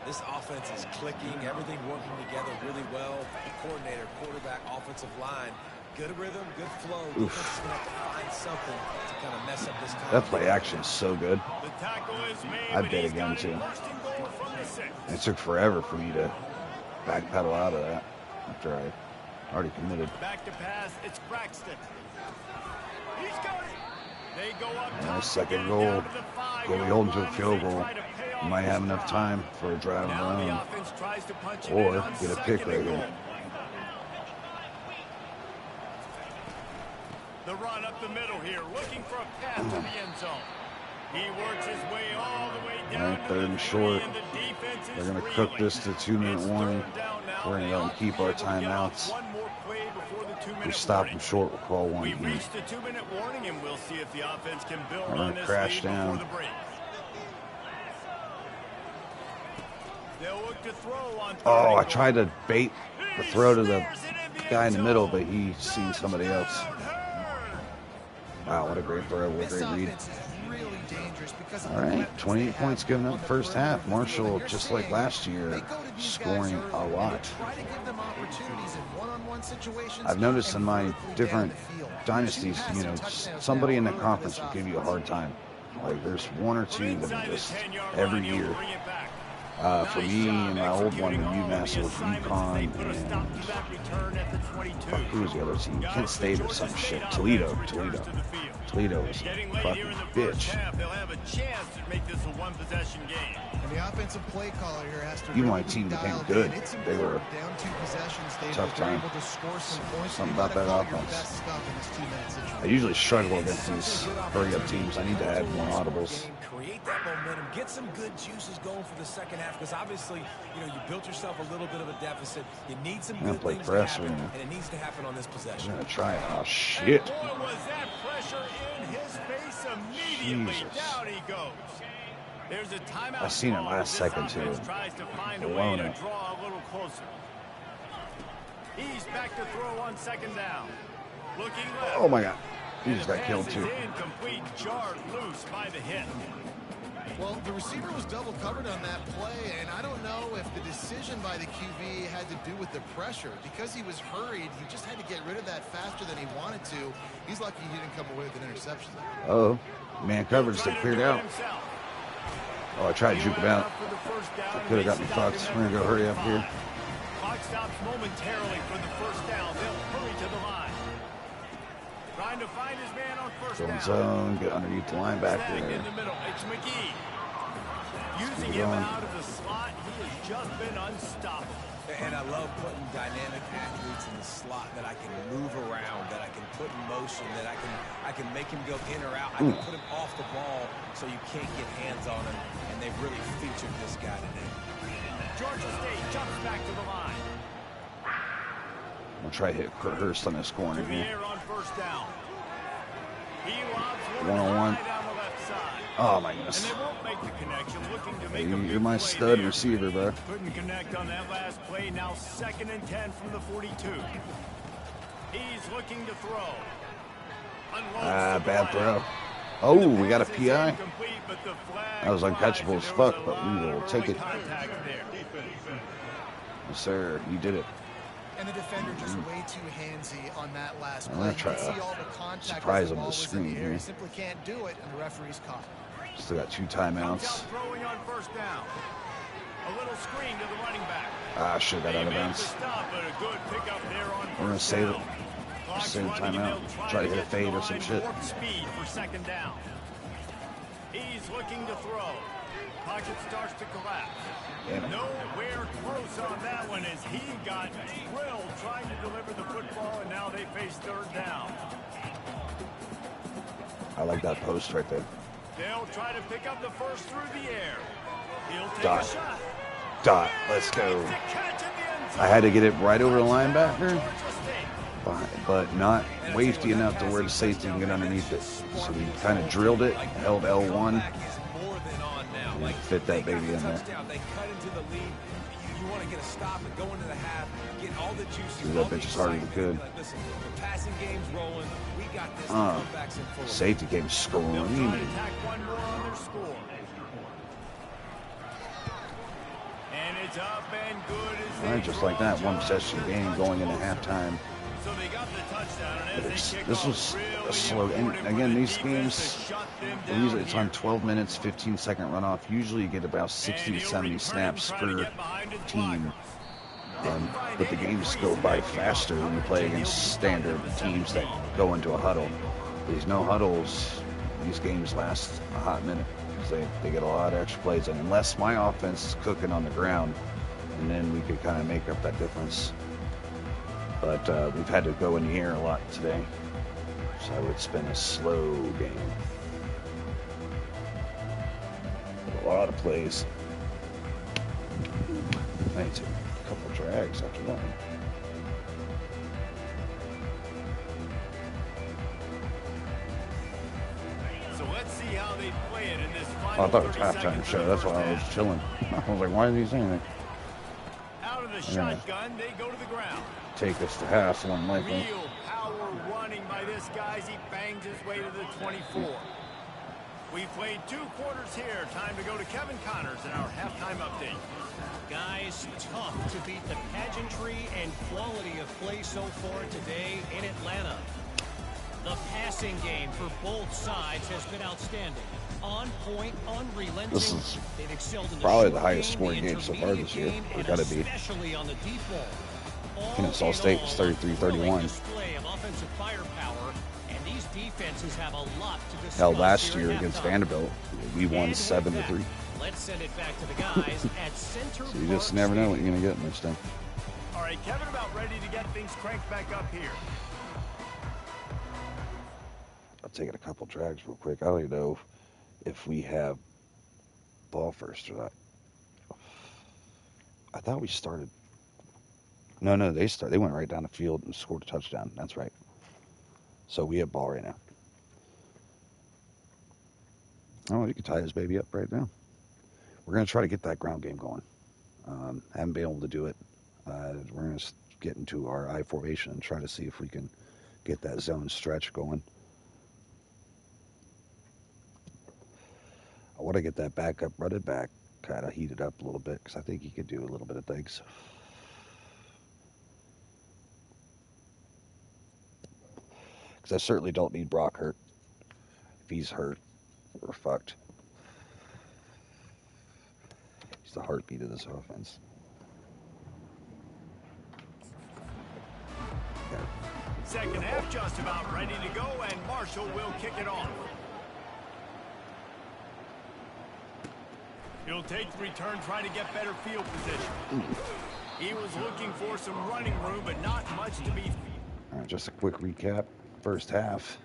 This offense is clicking, everything working together really well. Coordinator, quarterback, offensive line, good rhythm, good flow. Defense is going to have to find something to kind of mess up this time. That play action is so good. The tackle is made, I but bet he's again, got it too. first and goal from the 6. It took forever for me to backpedal out of that after I already committed. Back to pass. It's Braxton. He's got it. They go up Yeah, top. second to get it goal. down to the 5-yard Get we hold him to a line as field they goal. try to pay off You might this have enough drive. time for a drive of Now our the own. offense tries to punch it Or in on get a pick second right and here. goal. The run up the middle here, looking for a path to the end zone. He works his way all the way down Alright, to third the and 3, short. and the defense is They're going to reeling. cook this to 2-minute It's warning. third down now. We're going to They go ought and keep be our able to get off timeouts. one more play before the 2-minute If we stop warning. them short, we'll call one We here. reached the 2-minute warning, and we'll see if the offense can build All on right, this crash lead down. before the break. They'll look to throw on third Oh, and I goal. tried to bait the throw to the Snares it in the guy in end the middle, zone. but he seen somebody else. Touchdown, Wow, what a great throw. What a This great read. offense is really dangerous because of All the right, weapons 28 they points have given up on the first perimeter half. of the field. Marshall, And you're just like seeing last year, they go to these scoring guys a early, lot. and they try to give them opportunities in one-on-one situations. I've noticed and in my vertically different down the field. dynasties, Two you know, passing touchdowns somebody now in the early for conference this will give you a hard time. Like, there's one or two that Inside are the just 10-yard every line, he'll year. bring it back. For me and my old one in Executing all UMass, the it was assignments as UConn they put a stop and to that return at the 22. who was the other team? Got Kent it. State or Georgia some State shit. offense Toledo. returns to the field. Toledo was Getting a late fucking here in the first bitch. half, they'll have a chance to make this a one-possession game. And the offensive play caller here has to Even my really team be became dialed good. in. It's They were important down 2 possessions. tough They're time. able to score some points. Something You about gotta that call your offense. best stuff in this 2-minute situation. I usually struggle against these hurry-up teams. I need to add more audibles. Game, create that momentum, get some good juices going for the second half, because obviously, you know, you built yourself a little bit of a deficit. You need some gonna good play things to press, happen, man. and it needs to happen on this I'm possession. gonna try it. Oh shit! And boy, was that pressure in his face immediately. Jesus. Down he goes. There's a timeout. I seen it call last as this second, too. offense tries to find a Alone way to it. draw a little closer. He's back to throw on second down. Looking left. Oh my god, he And just the got killed pass too. is incomplete, jarred loose by the hit. Well, the receiver was double covered on that play, and I don't know if the decision by the QB had to do with the pressure. Because he was hurried, he just had to get rid of that faster than he wanted to. He's lucky he didn't come away with an interception. Oh, man coverage Trying they to cleared do it out. himself. Oh, I tried to He juke him went out. up for the first down, I and could have they got me stopped fucked. him We're at gonna go hurry up here. 35. Clock stops momentarily for the first down. They'll hurry to the line. Trying to find his man on first Zone down. zone, get underneath the Snagged in linebacker. the middle. It's McGee. Using move him on. out of the slot, he has just been unstoppable. And I love putting dynamic athletes in the slot that I can move around, that I can put in motion, that I can make him go in or out. I can put him off the ball so you can't get hands on him. And they've really featured this guy today. Georgia State jumps back to the line. I'll try to hit Kurt Hurst on this corner To the here. air on first down. He lobs One-on-one. high down the left side. Oh my And goodness. they won't make the connection, looking to make Hey, a big you're my play stud there. receiver, bro. Couldn't connect on that last play. Now 2nd and 10 from the 42. He's looking to throw. Unloads to the Bad right. throw. And Oh, the we got a pass is PI. incomplete, but the flag That was flies, uncatchable and as there fuck, was a but we lot will of take early it. contact there. Yes, sir. You did it. And the defender just way too handsy on that last I'm play. gonna You try can to see all the contact surprise as the him ball with a was in the screen air. here. He simply can't do it, and the referee's caught. Still got 2 Comes out timeouts. throwing on 1st down. A little screen to the running back. Ah, shit, got They out of make the bounds. stop, but a good pickup there on We're gonna 1st save it. down. Clock's Save the running, and timeout. they'll Try to hit a get fade the or some line, shit. warp speed for 2nd down. He's looking to throw. Pocket starts to collapse. Damn it. Nowhere close on that one as he got drilled trying to deliver the football, and now they face 3rd down. I like that post right there. They'll try to pick up the first through the air. He'll take Dot. a shot. Dot. Let's go. Makes a catch in the end zone. I had to get it right over the linebacker, Georgia State. but not wafty enough to where the safety can get underneath it. So we kind of drilled it, held L1, and fit that baby in there. They cut into the lead. You want to get a stop and go into the half, get all the juices. Dude, that bitch is harder than good. Like, listen, the passing game's rolling. We got this. The Uh, comebacks in full. Safety came They'll try to screaming. tack one more on their score. And it's up and good as All right, just like that, one possession game going into halftime. So they got the touchdown, and But as they kick this off, was really a slow. And important for again, the these defense games, to shut them down usually it's on here. 12 minutes, 15-second runoff. Usually you get about 60 to 70 snaps per team. But the games go by faster when you play against standard teams that go into a huddle. These no huddles, these games last a hot minute because they get a lot of extra plays in. Unless my offense is cooking on the ground, and then we could kind of make up that difference. But we've had to go in the air a lot today, so it's been a slow game. With a lot of plays. I need to a couple drags after that. So let's see how they play it in this Oh, final I thought it was 30 halftime seconds show. of the That's why first I was half. chilling. I was like, why is he saying that? Out of the Yeah. shotgun, they go to the ground. Take us to half, one likely. Real power running by this guy as he bangs his way to the 24. We've played 2 quarters here. Time to go to Kevin Connors in our halftime update. Guys, tough to beat the pageantry and quality of play so far today in Atlanta. The passing game for both sides has been outstanding. On point, unrelenting. This is They've excelled in the probably short the highest game, scoring the game so far this year. intermediate game, It and gotta be. especially on the deep ball. Kennesaw State was 33-31. Display of offensive firepower, and these defenses have a lot to discuss. Hell, last here year at against halftime. Vanderbilt, we And won with 7-3. that, let's send it back to the guys at Center So you just Park never know what Stadium. you're gonna get next time. All right, Kevin, about ready to get things cranked back up here. I'll take it a couple drags real quick. I don't even know if we have ball first or not. I thought we started. No, they went right down the field and scored a touchdown. That's right. So we have ball right now. Oh, you can tie this baby up right now. We're going to try to get that ground game going. Haven't been able to do it. We're going to get into our I formation and try to see if we can get that zone stretch going. I want to get that backup running back kind of heated up a little bit because I think he could do a little bit of things. Because I certainly don't need Brock hurt. If he's hurt, we're fucked. He's the heartbeat of this offense. Second half just about ready to go, and Marshall will kick it off. He'll take the return, trying to get better field position. He was looking for some running room, but not much to be. All right, just a quick recap. First half,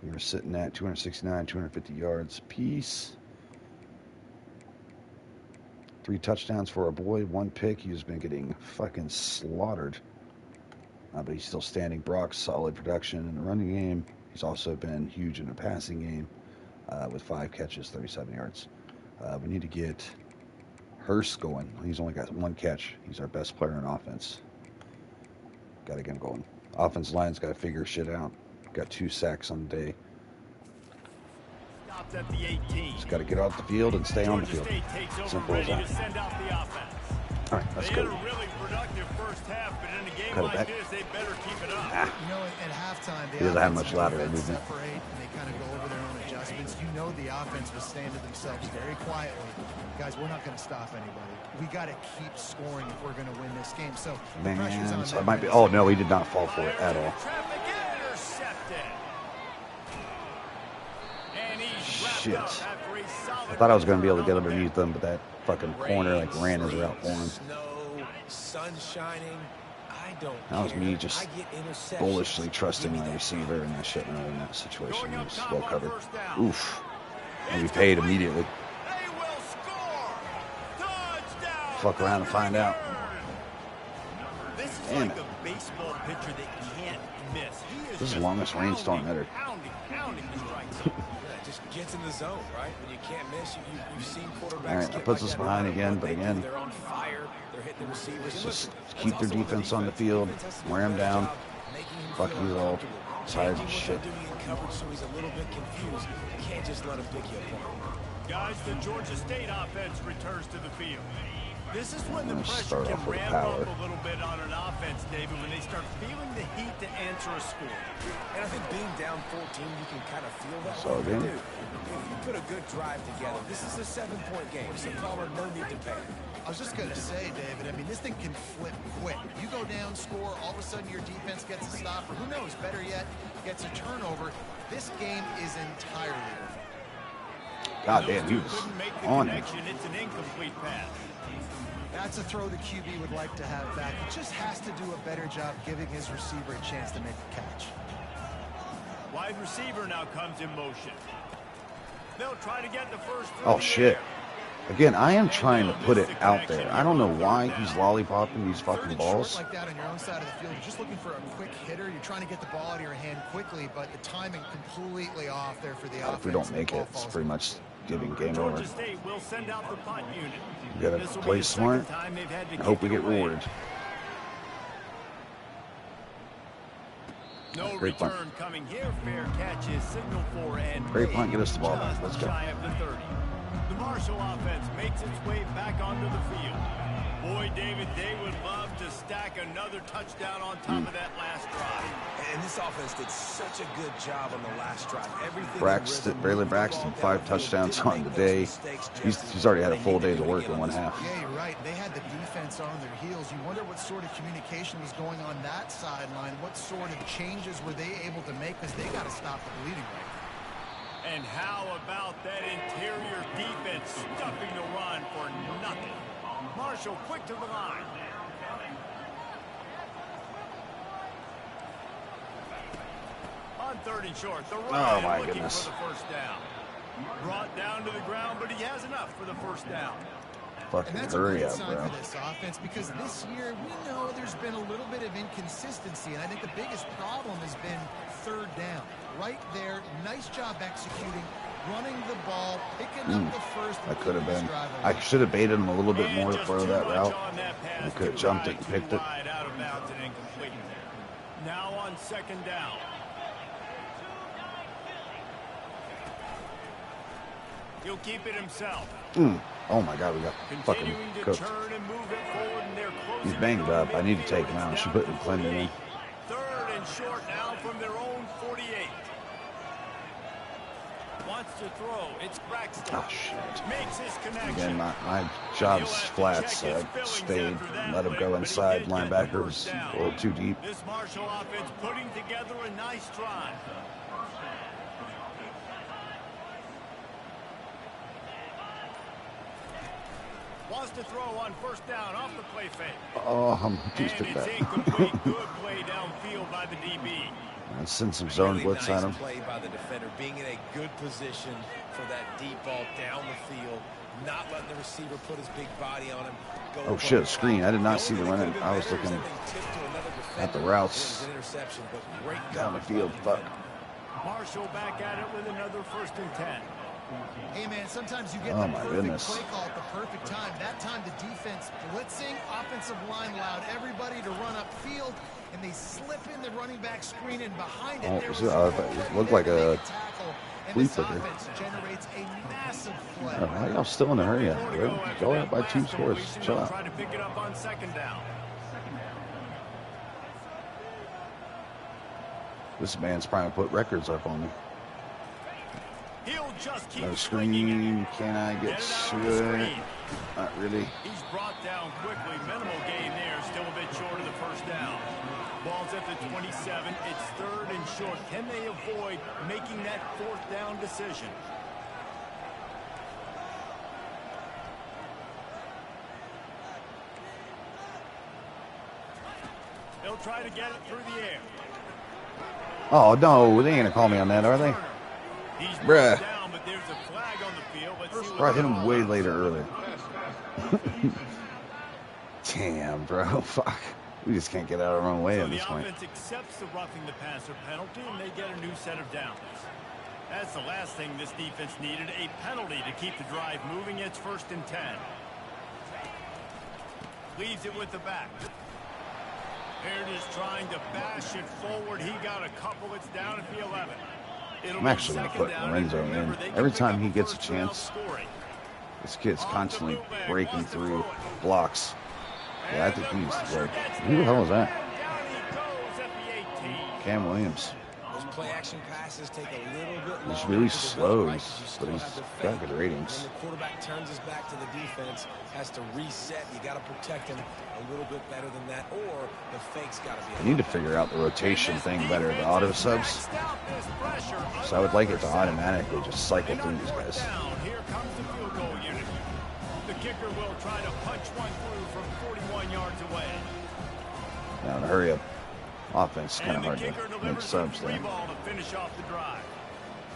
we were sitting at 269, 250 yards apiece. 3 touchdowns for our boy, 1 pick. He's been getting fucking slaughtered. But he's still standing. Brock, solid production in the running game. He's also been huge in the passing game with 5 catches, 37 yards. We need to get Hurst going. He's only got 1 catch. He's our best player in offense. Got to get him going. Offensive line's got to figure shit out. Got 2 sacks on the day. Stops at the 18. Just got to get off the field and stay on the field. Georgia State takes over, Simple as ready that. to send out the offense. All right, let's They go. had a really productive first half, but in a game Cut it like back. this, they better keep it up. Ah, You know, at halftime, the He doesn't have offense much lateral and defense movement. separate, and they kind of go over their own adjustments. You know the offense was saying to themselves very quietly, guys, we're not going to stop anybody. We got to keep scoring if we're going to win this game. So the pressure's on man, so them. it might be. Oh no, he did not fall for it at all. Traffic intercepted. And he's wrapped Shit. up after a solid I thought I was going to be able to get return on the underneath them, but that fucking corner like ran his route for him. Snow, sun shining. I don't That was care. me just I get interceptions. bullishly trusting Give me my that. receiver, and that shit in that situation Going up was top well on covered. first down. Oof. And we paid immediately. They will score. Touchdown. Fuck around and find out. This is Damn like it. a baseball pitcher that can't miss. He is This is the just longest rainstorm ever. Pounding the strike zone. Yeah, just gets in the zone, right? When you can't miss, you've seen quarterbacks All right, that get puts like us that behind no matter again, what but they do, again, they're on fire. They're hitting the receivers. And just listen, keep their that's also defense on the field, Defense has to do wear a 'em better down. job making him Fuck feel you all. uncomfortable. Tired Changing of what shit. they're doing in coverage so he's a little bit confused. You can't just let him pick you apart. Guys, the Georgia State offense returns to the field. This is when the Let's pressure start can off with ramp power. up a little bit on an offense, David, when they start feeling the heat to answer a score. And I think being down 14, you can kind of feel that. So way. again. Dude, if you put a good drive together, this is a 7-point game. So Palmer, no need to panic. I was just going to say, David, I mean, this thing can flip quick. You go down, score, all of a sudden your defense gets a stop, or who knows, better yet, gets a turnover. This game is entirely over. God Those damn, he two was couldn't make the on him. connection. It's an incomplete pass. That's a throw the QB would like to have back. He just has to do a better job giving his receiver a chance to make a catch. Wide receiver now comes in motion. They'll try to get the first through Oh the shit. air. Again, I am trying to put it out there. I don't know why he's lollipopping these Third fucking and balls. short like that on your own side of the field. You're just looking for a quick hitter. You're trying to get the ball out of your hand quickly, but the timing completely off there for the offense. If we don't and the make ball it, it's falls pretty much giving game over. Georgia State will send out the punt unit. We gotta This will be play the second smart time they've had to and hope we kick get it away. rewarded. No Great punt. return coming here. Fair catch is signal for and Great made punt. Get us the ball back. just Let's go. shy of the 30. The Marshall offense makes its way back onto the field. Boy, David, they would love to stack another touchdown on top of that last drive. And this offense did such a good job on the last drive. Everything Braxton, Braylon Braxton, 5 touchdowns on the day. He's already had a full day's of work in one half. Yeah, you're right. They had the defense on their heels. You wonder what sort of communication was going on that sideline. What sort of changes were they able to make, because they got to stop the bleeding right now. And how about that interior defense stuffing the run for nothing? Marshall quick to the line. On 3rd and short, the Ryan my looking goodness. for the first down. Brought down to the ground, but he has enough for the first down. Fucking And that's a hurry great up, sign bro. for this offense, because this year we know there's been a little bit of inconsistency, and I think the biggest problem has been 3rd down. Right there, nice job executing, running the ball, picking up the first. That could have and been. drive I away. should have baited him a little bit And more to just throw too that much route. on that pass. We could have Too jumped high, it and too picked it. wide, out of bounds and incomplete. Now on 2nd down. He'll keep it himself. Oh my god, we got fucking Continuing to cooked. turn and move it forward, and they're closing He's banged in on up. I the need to take midfield. him out. I It's should down put to McClendon in. 48. 3rd and short now from their own 48. Wants to throw. It's Braxton. Oh shit. Makes his connection. Again, my job's flat, so I stayed, let him go inside. Linebacker was a little too deep. This Marshall offense putting together a nice drive. Wants to throw on 1st down off the play fake. Oh, please And pick it's that. incomplete. Good play downfield by the DB. Let's send some zone Really blitz nice at him. play by the defender, being in a good position for that deep ball down the field, not letting the receiver put his big body on him. Go Oh for shit, it. screen. I did not see the only run. thing that I was could've been looking better is that they tipped to another at the defender. routes It was an interception, but great down the coverage by field. the Fuck. defender. Marshall back at it with another 1st and 10. Hey, man, sometimes you get Oh, the my perfect goodness. play call at the perfect time. That time, the defense blitzing, offensive line allowed everybody to run upfield, and they slip in the running back screen, and behind it, Oh, there was it looked like a tackle, and flea this flicker. offense generates a massive play. Oh, why y'all still in a hurry? Go out by 2 scores. Chill out. Try to pick it up on 2nd down. This man's trying to put records up on me. He'll just keep No swinging it. screen. Can I get Out on the to it? screen. Not really. He's brought down quickly. Minimal gain there. Still a bit short of the 1st down. Ball's at the 27. It's 3rd and short. Can they avoid making that 4th down decision? They'll try to get it through the air. Oh, no. They ain't going to call me on that, are they? He's Bruh. down, but there's a flag on the field. Let's see what Bro, I hit they him call. way later earlier. Damn, bro. Fuck. We just can't get out of our own way So at the this point. offense accepts the roughing the passer penalty, and they get a new set of downs. That's the last thing this defense needed, a penalty to keep the drive moving. It's 1st and 10. Leaves it with the back. Here it is, trying to bash it forward. He got a couple. It's down at the 11. I'm actually going to put Lorenzo in. Every time he gets a chance, this kid's constantly breaking through blocks. Yeah, I think he needs to work. Who the hell is that? Cam Williams. Those play action passes take a little bit longer. He's really to slow, develop, right? but You he's still have to got fake. good ratings. When the quarterback turns his back to the defense, has to reset. You got to protect him a little bit better than that, or the fake's got to be. I need to figure out the rotation thing better, the auto subs. So I would like it to automatically just cycle through these guys. Here comes the field goal unit. The kicker will try to punch one through from 41 yards away. Now, to hurry up. Offense is kind of And the hard kicker to make delivers a subs free there. ball to finish off the drive.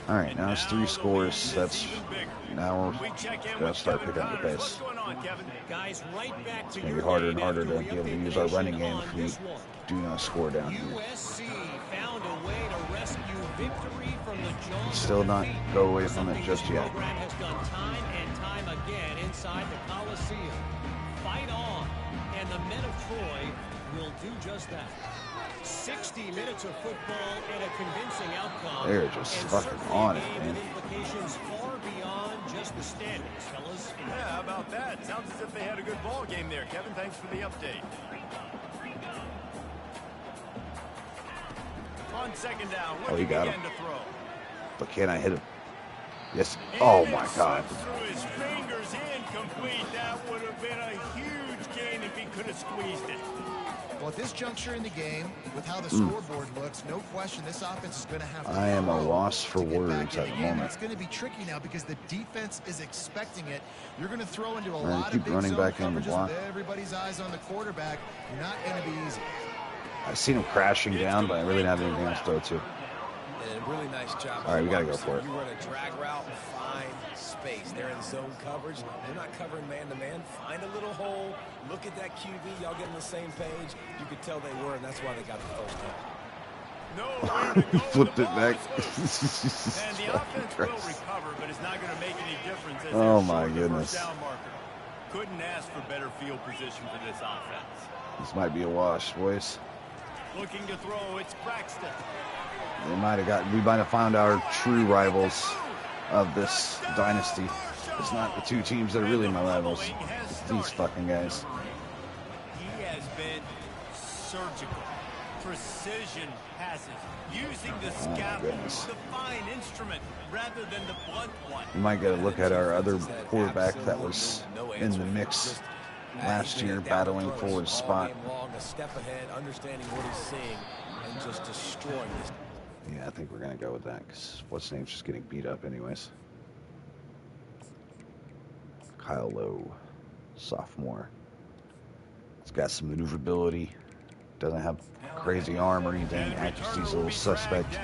All right, now it's 3 the scores. lead is That's even bigger. now We we're check in going to with start Kevin picking up the Connors. pace. What's going on, Kevin? Guys, right back to It's going to your be harder and game harder after to we be able to update use the our nation running game on if we this one. do not score down here. USC found a way to rescue victory from the jaws Still of not defeat. go away from it Something just this yet. program has done time and time again inside the Coliseum. Fight on, and the men of Troy will do just that. 60 minutes of football and a convincing outcome. They're just and fucking certainly on a it, game man. with implications far beyond just the standings, fellas. Yeah, how about that? Sounds as if they had a good ball game there. Kevin, thanks for the update. On 2nd down, Oh, he looking got again him. to throw. But can I hit him? Yes. Oh, And my it God. slips through his fingers, incomplete. That would have been a huge gain if he could have squeezed it. Well, at this juncture in the game, with how the scoreboard looks, no question this offense is going to have to I am a throw loss for to get back words in at the game. moment. It's going to be tricky now because the defense is expecting it. You're going to throw into a We're gonna lot keep of big running zone back in the coverages block. with everybody's eyes on the quarterback. Not going to be easy. I've seen him crashing down, but I really don't have anything else to throw to. And a really nice job. All right, we got gotta go for it. You run a drag route, find space. They're in zone coverage. They're not covering man-to-man. Find a little hole. Look at that QB. Y'all get on the same page. You could tell they were, and that's why they got the first down. Nowhere to go. Flipped The it ball back. is and the offense will recover, but it's not going to make any difference as Oh, they're my short of the goodness. first down marker. Couldn't ask for better field position for this offense. This might be a wash, boys. Looking to throw, it's Braxton. We might have found our true rivals of this dynasty. It's not the 2 teams that are really my rivals. It's these fucking guys. He has been surgical. Precision passes. Using the scaffold, goodness. the fine instrument, rather than the blunt one. We might get a look at our other quarterback that was in the mix last year, battling for his spot. A step ahead, understanding what he's seeing, and just destroying this. Yeah, I think we're going to go with that because what's his name's just getting beat up anyways. Kyle Lowe, sophomore. He's got some maneuverability. Doesn't have crazy arm or anything. Accuracy's a little suspect.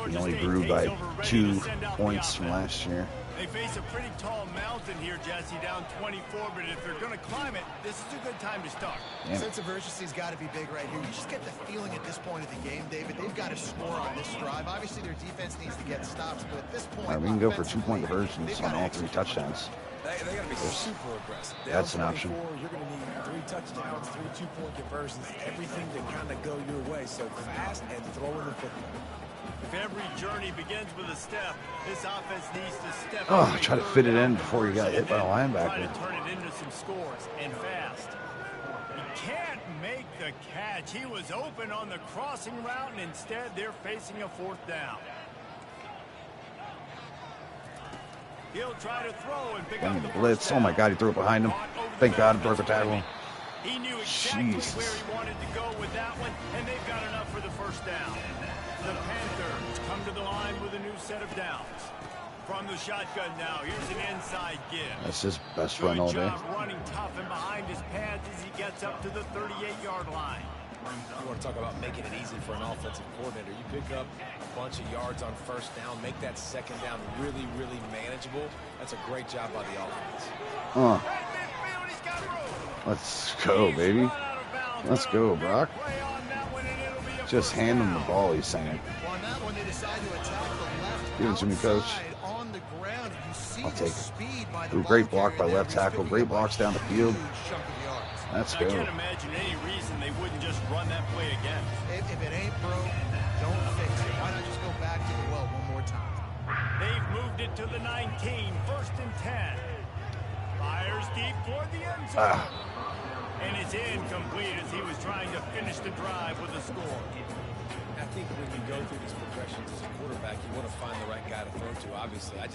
He only grew by 2 points from last year. They face a pretty tall mountain here, Jesse, down 24, but if they're going to climb it, this is a good time to start. Sense of urgency's got to be big right here. You just get the feeling at this point of the game, David, they've got to score on this drive. Obviously, their defense needs to get stops, but at this point, All right, we can go for 2-point conversions on all 3 touchdowns. They got to be super aggressive. That's an option. You're going to need 3 touchdowns, 3 2-point conversions, everything to kind of go your way. So fast and throwing the football. If every journey begins with a step, this offense needs to step Oh, try to fit it in before he got hit by a linebacker. Try to turn it into some scores, and fast. He can't make the catch. He was open on the crossing route, and instead they're facing a 4th down. He'll try to throw and pick up the blitz. first Oh my down. God, he threw it behind him. Thank God he broke the tackle. He knew exactly Jesus. where he wanted to go with that one, and they've got enough for the first down. The Panthers come to the line with a new set of downs. From the shotgun now, here's an inside give. That's his best run all Good day. job running tough and behind his pads as he gets up to the 38-yard line. You want to talk about making it easy for an offensive coordinator. You pick up a bunch of yards on first down, make that second down really, really manageable. That's a great job by the offense. Let's go, baby. Let's go, Brock. Just hand him the ball, he's saying. Well, on that one, they decide to attack the left Give it to me, coach. outside on the ground. You see I'll the take it. speed by the Ooh, ball great block by carrier left there. He's tackle. picking Great up a blocks down the field. huge chunk of yards. Let's I go. can't imagine any reason they wouldn't just run that play again. If it ain't broke, don't fix it. Why not just go back to the well one more time? They've moved it to the 19, 1st and 10. Fires deep toward the end zone. And it's incomplete as he was trying to finish the drive with a score. I think when you go through these progressions as a quarterback, you want to find the right guy to throw to, obviously. I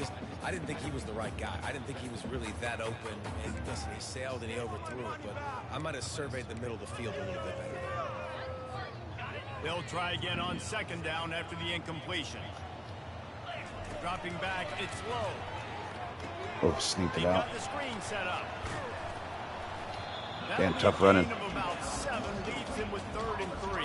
didn't think he was the right guy. I didn't think he was really that open. And listen, he sailed and he overthrew it, but I might have surveyed the middle of the field a little bit better. They'll try again on 2nd down after the incompletion. Dropping back, it's low. Oh, sneaked They it out. got the screen set up. Damn, tough running. About 7 leaves him with 3rd and 3.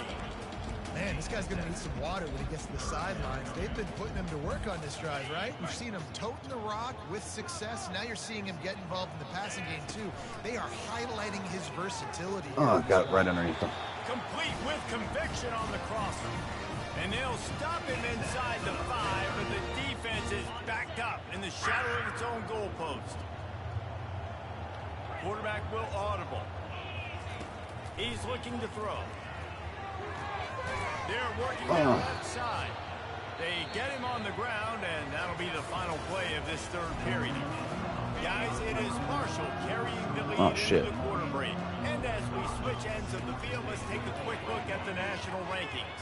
Man, this guy's going to need some water when he gets to the sidelines. They've been putting him to work on this drive, right? We've seen him toting the rock with success. Now you're seeing him get involved in the passing game, too. They are highlighting his versatility. Oh, got it right underneath him. Complete with conviction on the crosser. And they'll stop him inside the 5, but the defense is backed up in the shadow of its own goalpost. Quarterback will audible. He's looking to throw. They're working down left side. They get him on the ground, and that'll be the final play of this 3rd period. Guys, it is Marshall carrying the lead into the quarter break. And as we switch ends of the field, let's take a quick look at the national rankings.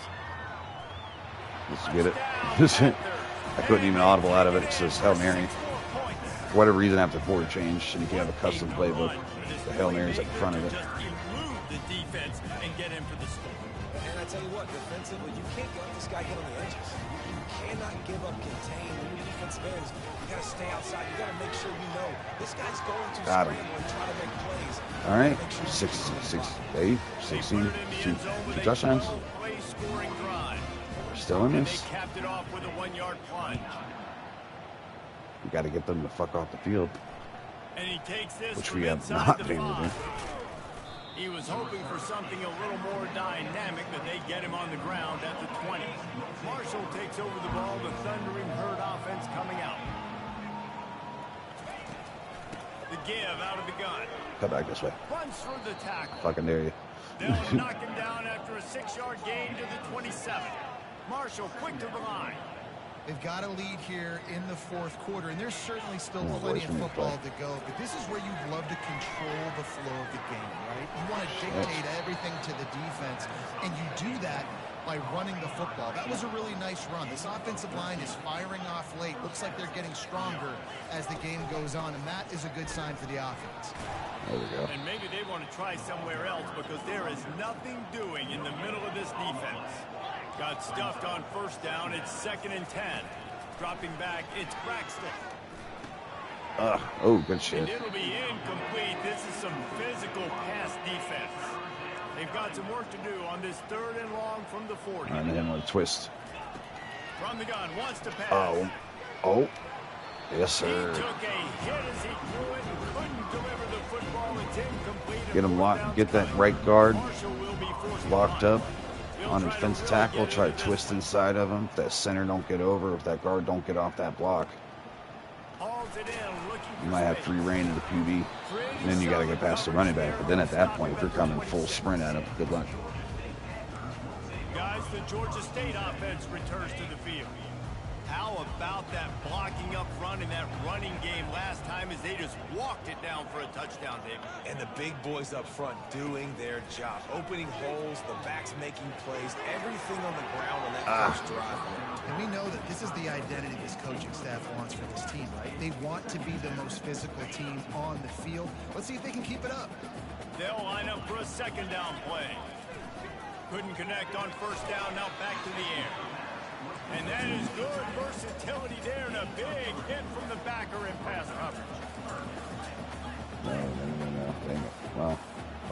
Let's get it. I couldn't even audible out of it. It says Hail Mary. For whatever reason, after 4 change, and you can have a custom playbook. The Hail Mary's at the front of it. Just elude the defense and get in for the score. And I tell you what, defensively, you can't let this guy get on the edges. You cannot give up contain when your defensive ends. You got to stay outside. You got to make sure you know this guy's going to Got him. scramble and try to make plays. All right, 16, 2 touchdowns. Play-scoring drive. We're still in And they this. capped it off with a 1-yard plunge. We got to get them the fuck off the field, And he takes this which from we have inside not the been able to do. 5. He was hoping for something a little more dynamic, but they get him on the ground at the 20. Marshall takes over the ball, the thundering herd offense coming out. The give out of the gun. Come back this way. Runs through the tackle. Fucking dare you. They'll knock him down after a 6-yard gain to the 27. Marshall quick to the line. They've got a lead here in the 4th quarter, and there's certainly still Oh, plenty boys, of we need to football play. to go, but this is where you'd love to control the flow of the game, right? You want to dictate everything to the defense, and you do that by running the football. That was a really nice run. This offensive line is firing off late. Looks like they're getting stronger as the game goes on, and that is a good sign for the offense. There we go. And maybe they want to try somewhere else because there is nothing doing in the middle of this defense. Got stuffed on 1st down. It's 2nd and 10. Dropping back, it's Braxton. Oh, good And shit. it'll be incomplete. This is some physical pass defense. They've got some work to do on this 3rd and long from the 40. And then with a twist. From the gun, wants to pass. Oh. Yes, He sir. took a hit as he threw it and couldn't deliver the football. It's incomplete. Get him locked. Get that right guard locked up on defense tackle. Try to twist inside of him. If that center don't get over, if that guard don't get off that block, you might have free reign of the QB. And then you got to get past the running back. But then at that point, if you're coming full sprint at him, good luck. Guys, the Georgia State offense returns to the field. How about that blocking up front in that running game last time as they just walked it down for a touchdown, David? And the big boys up front doing their job. Opening holes, the backs making plays, everything on the ground on that first drive. And we know that this is the identity this coaching staff wants for this team, right? They want to be the most physical team on the field. Let's see if they can keep it up. They'll line up for a second down play. Couldn't connect on first down, now back to the air. And that is good versatility there and a big hit from the backer in pass coverage. No. Dang it. Well,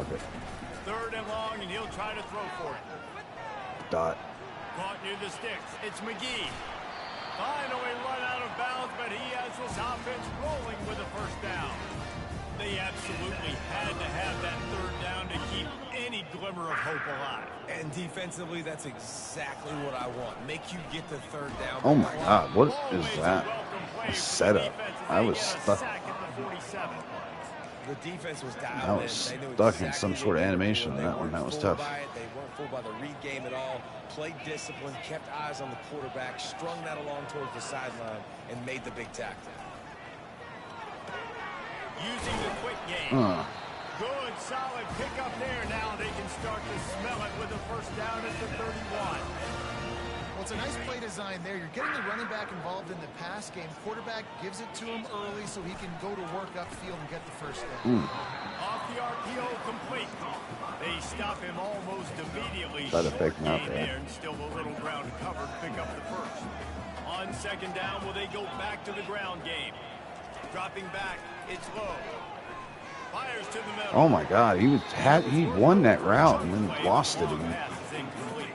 okay. Third and long, and he'll try to throw for it. Dot. Caught near the sticks. It's McGee. Finally run out of bounds, but he has this offense rolling with a first down. They absolutely had to have that third down to keep any glimmer of hope alive. And defensively, that's exactly what I want. Make you get the third down. Oh my God, what is Always a that? welcome play A for setup. the defense as I they was get a stuck. sack at the 47. The defense was dialed I in. was They knew stuck in exactly some what sort of they were animation doing. in that one. They That was weren't tough. fooled by it. They weren't fooled by the read game at all. Played discipline, kept eyes on the quarterback, strung that along towards the sideline, and made the big tackle. Using the quick game. Good, solid pickup there. Now they can start to smell it with a first down at the 31. Well, it's a nice play design there. You're getting the running back involved in the pass game. Quarterback gives it to him early so he can go to work upfield and get the first down. Off the RPO complete. They stop him almost immediately. Try to pick him up Short there. gain and still a little ground covered. Pick up the first. On second down, will they go back to the ground game? Dropping back, it's low. Fires to the middle. Oh my God, he won that route and then lost it again. Pass is incomplete.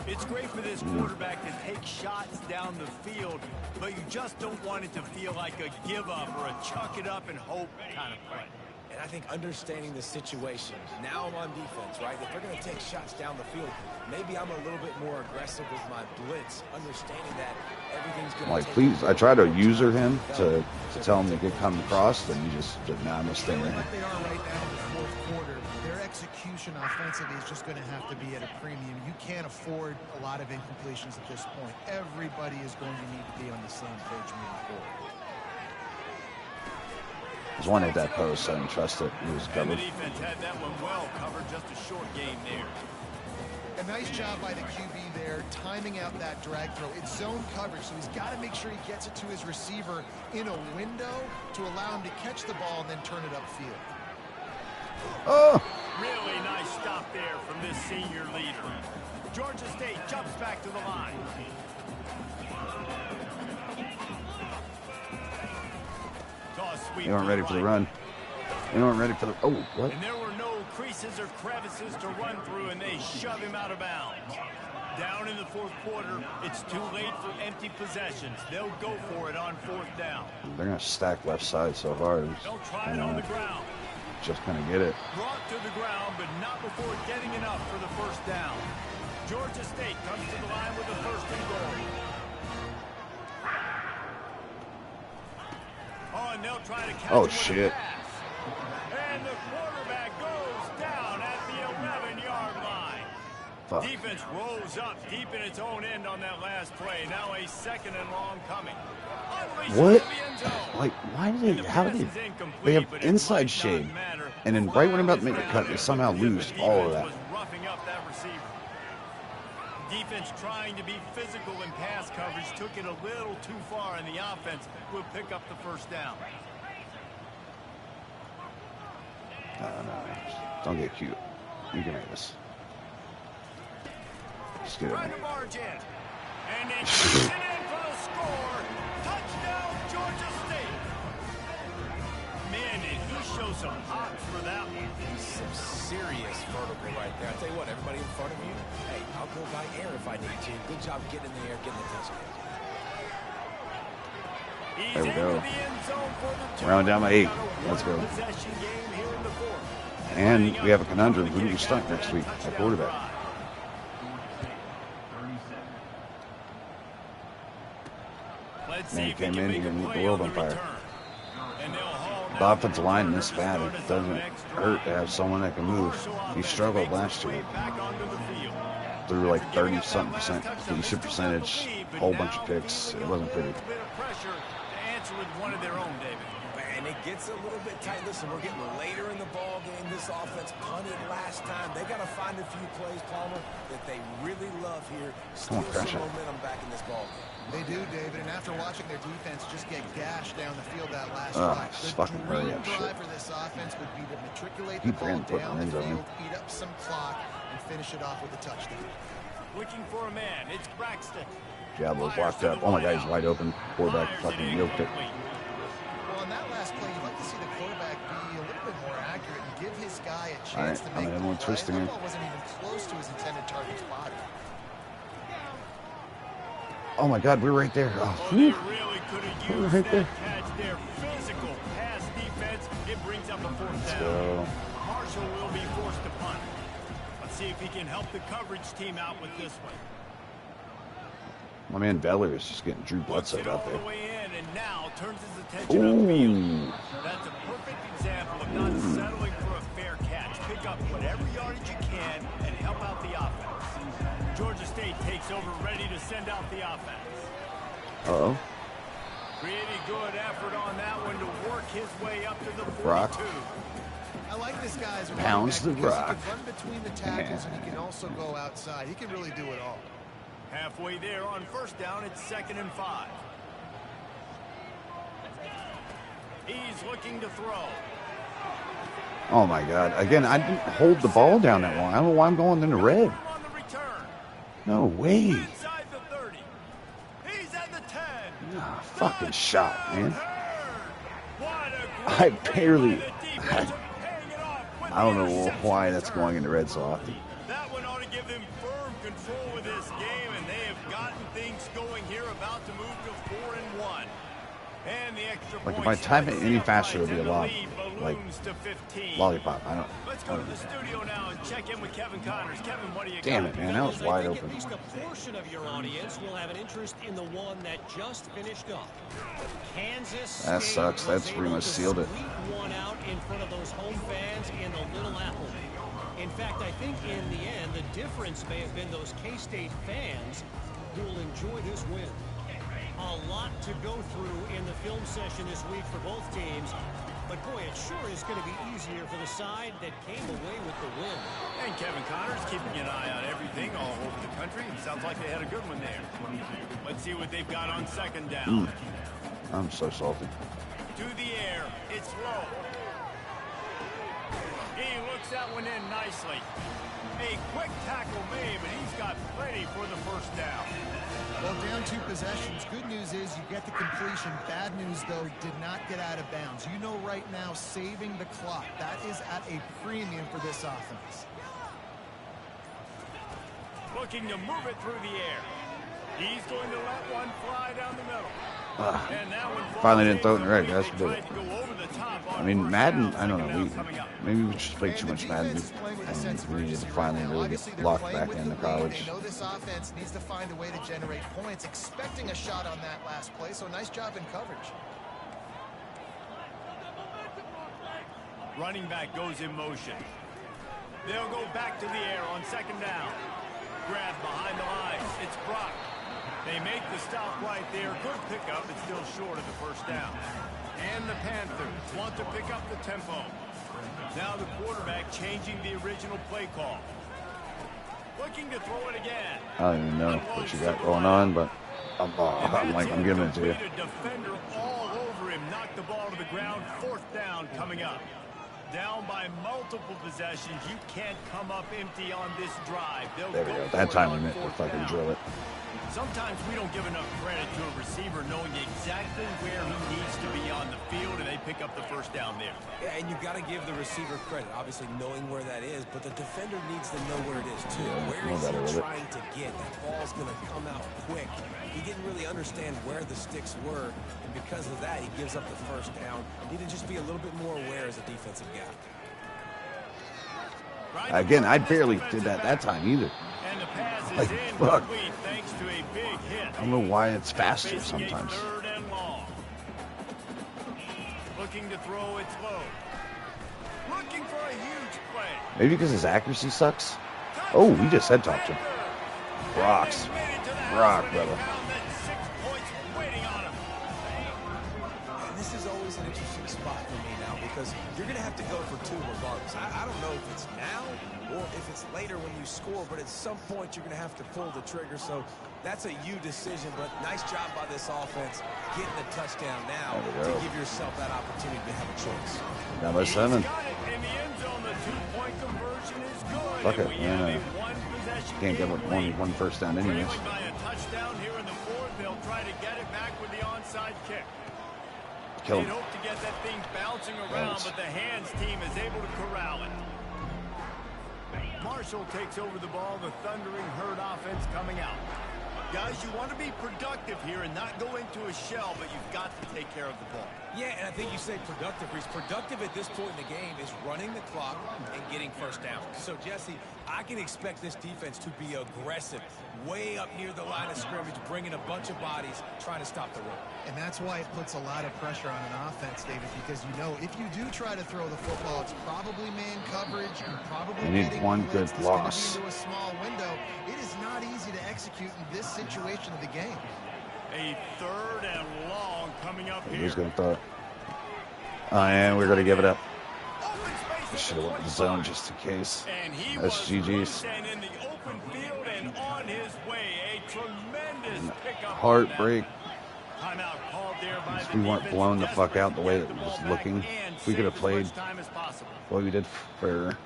It's great for this quarterback to take shots down the field, but you just don't want it to feel like a give up or a chuck it up and hope kind of play. And I think understanding the situation, now I'm on defense, right? If they're going to take shots down the field, maybe I'm a little bit more aggressive with my blitz, understanding that everything's going to Like, please, I try to user him to tell him to get come across, and he just, nah, I'm going to stay Feeling right like they are right now in the fourth quarter, their execution offensively is just going to have to be at a premium. You can't afford a lot of incompletions at this point. Everybody is going to need to be on the same page moving forward. There's one at that post, I didn't trust it. He was And the covered. defense had that one well covered, just a short game there. A nice job by the QB there, timing out that drag throw. It's zone coverage, so he's got to make sure he gets it to his receiver in a window to allow him to catch the ball and then turn it upfield. Oh! Really nice stop there from this senior leader. Georgia State jumps back to the line. They weren't ready for the run. They weren't ready for the... Oh, what? And there were no creases or crevices to run through, and they shove him out of bounds. Down in the fourth quarter, it's too late for empty possessions. They'll go for it on fourth down. They're going to stack left side so hard. They'll try it on the ground. Just going to get it. Brought to the ground, but not before getting enough for the first down. Georgia State comes to the line with the first and goal. Oh, and they'll try to catch him with a shit. pass. And the quarterback goes down at the 11-yard line. Fuck. Defense rolls up deep in its own end on that last play. Now a second and long coming. Unleashed What? to the end zone. Like, why do And they... the How pass do is they... incomplete, They have but it inside might not shade. matter. And then right when I'm about to make Flag the is cut, they down somehow because lose the all of defense that. was roughing up that receiver. Defense trying to be physical in pass coverage took it a little too far, and the offense will pick up the first down. No. Don't get cute. You can make this. Just get it. Trying to barge in. And they push it in for the score. Touchdown, Georgia State. Man, did he show some hops for that one. Some serious vertical right there. I'll tell you what, everybody in front of you, hey, I'll go by air if I need to. Good job getting in the air, getting the touchdown. There we go. Round down by 8. Let's go. And we have a conundrum. Who do we start next week at quarterback? Man came in, he didn't lit the world on fire. The offensive line this bad, it doesn't hurt to have someone that can move. He struggled last year. Threw like 30-something% completion percentage, whole bunch of picks. It wasn't pretty. And it gets a little bit tight. Listen, we're getting later in the ball game. This offense punted last time. They got to find a few plays, Palmer, that they really love here. Steal some momentum back in this ball game. They do, David, and after watching their defense just get gashed down the field that last drive, the dream drive for this offense would be to matriculate the ball down the field, eat up some clock, and finish it off with a touchdown. Looking for a man, it's Braxton. Diablo's locked up. Oh my God, he's wide open. Quarterback fucking yoked it. Well, on that last play, you'd like to see the quarterback be a little bit more accurate and give his guy a chance to make the play. That ball wasn't even close to his intended target's body. Oh my God, we're right there. Oh, they really could have used right there. Catch their physical pass defense. It brings up a fourth down. Marshall will be forced to punt. Let's see if he can help the coverage team out with this one. My man Beller is just getting Drew Bledsoe out there. And now turns his attention upfield. That's a perfect example of not settling for a fair catch. Pick up whatever yardage you can and help out the offense. Georgia State takes over, ready to send out the offense. Uh-oh. Pretty good effort on that one to work his way up to the 42. Rock. I like this guy's pounds the rock. He can run between the tackles and he can also go outside. He can really do it all. Halfway there on first down, it's 2nd and 5. He's looking to throw. Oh my God. Again, I didn't hold the ball down that long. I don't know why I'm going into red. No way. Inside the 30. He's at the 10. Ah, fucking shot, man. I barely. I don't know why that's going into red so often. That one ought to give them firm control of this game, and they have gotten things going here, about to move to 4-1. And the extra like if I type it any faster, it'll be a lot like lollipop. I don't. Let's go to the studio now and check in with Kevin Connors. Kevin, what do you got? Damn it, man, that was wide open. At least a portion of your audience will have an interest in the one that just finished up. Kansas. That sucks. That's pretty much sealed it. One out in front of those home fans in the Little Apple. In fact, I think in the end, the difference may have been those K-State fans who will enjoy this win. A lot to go through in the film session this week for both teams. But, boy, it sure is going to be easier for the side that came away with the win. And Kevin Connors keeping an eye on everything all over the country. Sounds like they had a good one there. Let's see what they've got on 2nd down. I'm so salty. To the air. It's low. He looks that one in nicely. A quick tackle made, but he's got plenty for the first down. Well, down 2 possessions. Good news is you get the completion. Bad news, though, did not get out of bounds. You know right now, saving the clock. That is at a premium for this offense. Looking to move it through the air. He's going to let one fly down the middle. And that one finally didn't throw it in the red, guys. But I mean, Madden, I don't know. Maybe we just played too much Madden. And we needed to finally really get locked back into college. They know this offense needs to find a way to generate points, expecting a shot on that last play. So nice job in coverage. Running back goes in motion. They'll go back to the air on 2nd down. Grab behind the line. It's Brock. They make the stop right there. Good pickup, but still short of the first down. And the Panthers want to pick up the tempo. Now the quarterback changing the original play call. Looking to throw it again. I don't even know what you got going on, but I'm giving it to you. Defender all over him. Knocked the ball to the ground. 4th down coming up. Down by multiple possessions. You can't come up empty on this drive. There we go. That time we meant to fucking drill it. Sometimes we don't give enough credit to a receiver knowing exactly where he needs to be on the field, and they pick up the first down there. Yeah, and you got to give the receiver credit, obviously knowing where that is, but the defender needs to know where it is too. Where is he trying to get? That ball's going to come out quick. He didn't really understand where the sticks were, and because of that, he gives up the first down. Need to just be a little bit more aware as a defensive guy. Again, I barely did that time either. And the pass is Like, incomplete thanks to a big hit. I don't know why it's faster Facing a sometimes. third and long. Looking to throw, it's low. Looking for a huge play. Maybe because his accuracy sucks. Oh, we just head topped him. Rocks. Rock, brother. And this is always an interesting spot for me now because you're going to have to go for two regardless. I don't know if it's now or if it's later when you score, but at some point you're going to have to pull the trigger. So that's a you decision, but nice job by this offense getting the touchdown now to give yourself that opportunity to have a choice. Down by 7. In the end zone, the 2-point conversion is good. Fuck it, We yeah. have a one-possession Can't get game one first down anyways. Trailing by a touchdown here in the fourth. They'll try to get it back with the onside kick. Kill They'd him. hope to get that thing bouncing around, but the hands team is able to corral it. Marshall takes over the ball. The thundering herd offense coming out. Guys, you want to be productive here and not go into a shell, but you've got to take care of the ball. Yeah, and I think you say productive. Reese. Productive at this point in the game is running the clock and getting first down. So, Jesse, I can expect this defense to be aggressive, way up near the line of scrimmage, bringing a bunch of bodies, trying to stop the run. And that's why it puts a lot of pressure on an offense, David, because you know if you do try to throw the football, it's probably man coverage. You're probably You need getting one blitz good that's gonna be loss. into a small window. It is not easy to execute in this situation of the game. A third and long coming up here. Who's going to throw it? Oh, and we're going to give it up. Open space I should have went in the zone just in case. And he That's was GG's. loose and in the open field and on his way. A tremendous pickup. Heartbreak. Timeout called there by If the we weren't defense, blown the fuck desperate out the to way get it the was ball looking, back and if we could have save as played much time as possible. what we did for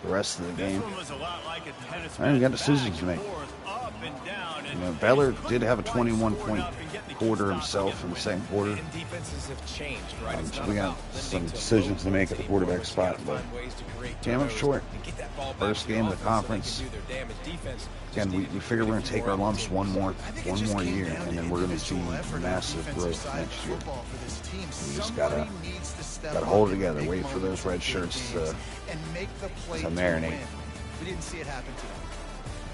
the rest of the This game. one was a lot like a tennis I even got match, decisions back to make. and forth, up and down, and You know, Baylor they did have a couldn't quite 21 score point enough and get the key quarter stop to himself get in the win. second quarter. And defenses have changed, right? It's So not we got about some limiting to decisions low to make at the points quarterback anymore, but you spot, gotta but find ways to create damn, I'm turnovers short. and get that ball back First to the game of the offense so they conference. can do their damage. Defense Again, just we needed figure we're going a to few take our lumps one more Came year, down and to then we're going to see individual effort on the massive defensive growth side of next year. football for this team. We just Somebody needs to step gotta up hold it in together, big wait for those moments red in big shirts games and make the play to to marinate. win. We didn't see it happen today.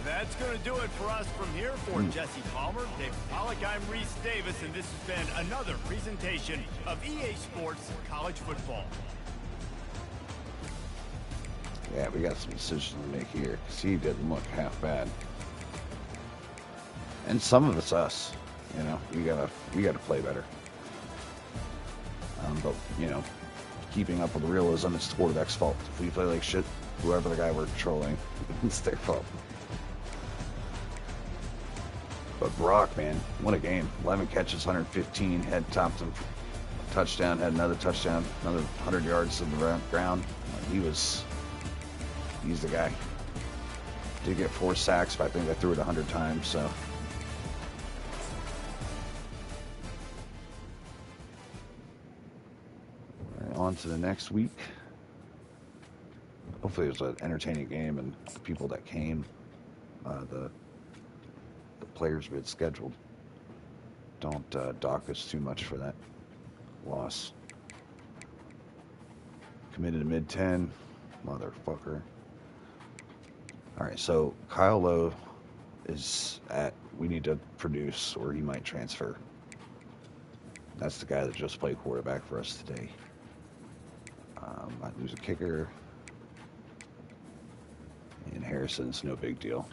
That's going to do it for us from here. For Jesse Palmer, Dave Pollack, I'm Reese Davis, and this has been another presentation of EA Sports College Football. Yeah, we got some decisions to make here because he didn't look half bad. And some of it's us, you know. We gotta play better. But you know, keeping up with realism, it's the quarterback's fault. If we play like shit, whoever the guy we're controlling, it's their fault. But Brock, man, what a game! 11 catches, 115, had topped him, touchdown, had another touchdown, another 100 yards to the ground. He's the guy. Did get 4 sacks, but I think I threw it 100 times, so. All right, on to the next week. Hopefully it was an entertaining game, and the people that came, the players we had scheduled, don't dock us too much for that loss. Committed to mid-10, motherfucker. All right, so Kyle Lowe is we need to produce or he might transfer. That's the guy that just played quarterback for us today. Might lose a kicker. And Harrison's no big deal.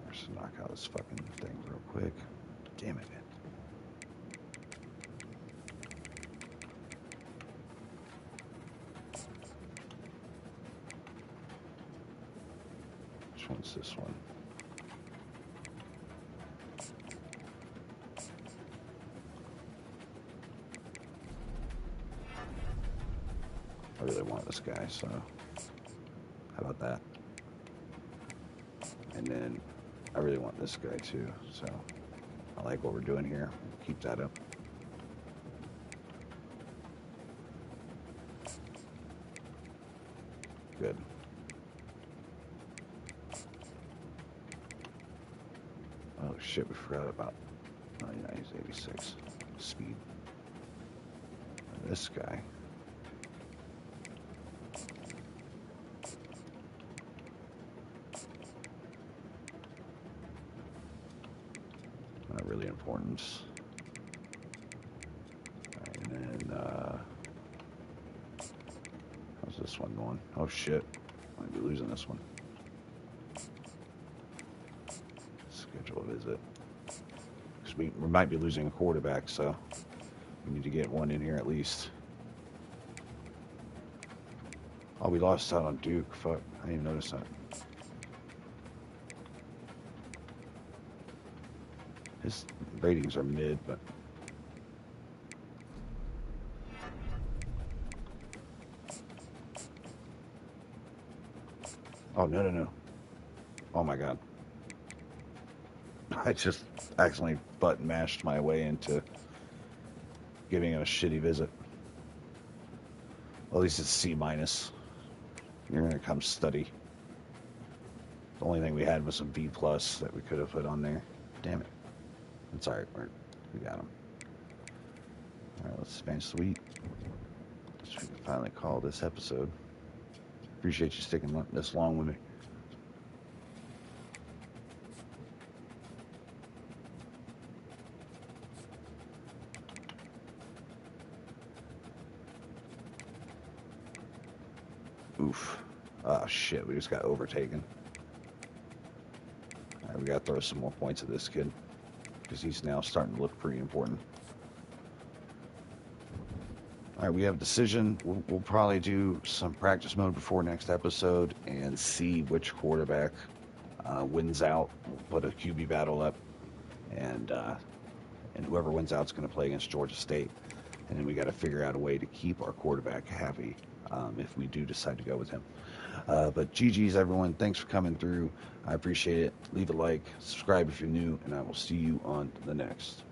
Let's knock out this fucking thing real quick. Damn it, man. Which one's this one? really want this guy, so how about that? And then I really want this guy too, so I like what we're doing here. Keep that up. Good. Oh shit, we forgot about 99, he's 86 speed. And this guy. Not really important. Alright, and then how's this one going? Oh shit, might be losing this one. Schedule a visit. Because we might be losing a quarterback, so we need to get one in here at least. Oh, we lost out on Duke. Fuck, I didn't even notice that. His ratings are mid, but oh no. Oh my god. I just accidentally button mashed my way into giving him a shitty visit. Well, at least it's C minus. You're gonna come study. The only thing we had was some B plus that we could have put on there. Damn it. It's alright, we got him. Alright, let's Spanish Suite. So we can finally call this episode. Appreciate you sticking this long with me. Oof. Oh shit, we just got overtaken. Alright, we gotta throw some more points at this kid, because he's now starting to look pretty important. Alright, we have a decision. We'll probably do some practice mode before next episode and see which quarterback wins out. We'll put a QB battle up, and whoever wins out is going to play against Georgia State. And then we got to figure out a way to keep our quarterback happy if we do decide to go with him. But GG's, everyone. Thanks for coming through. I appreciate it. Leave a like, subscribe if you're new, and I will see you on the next.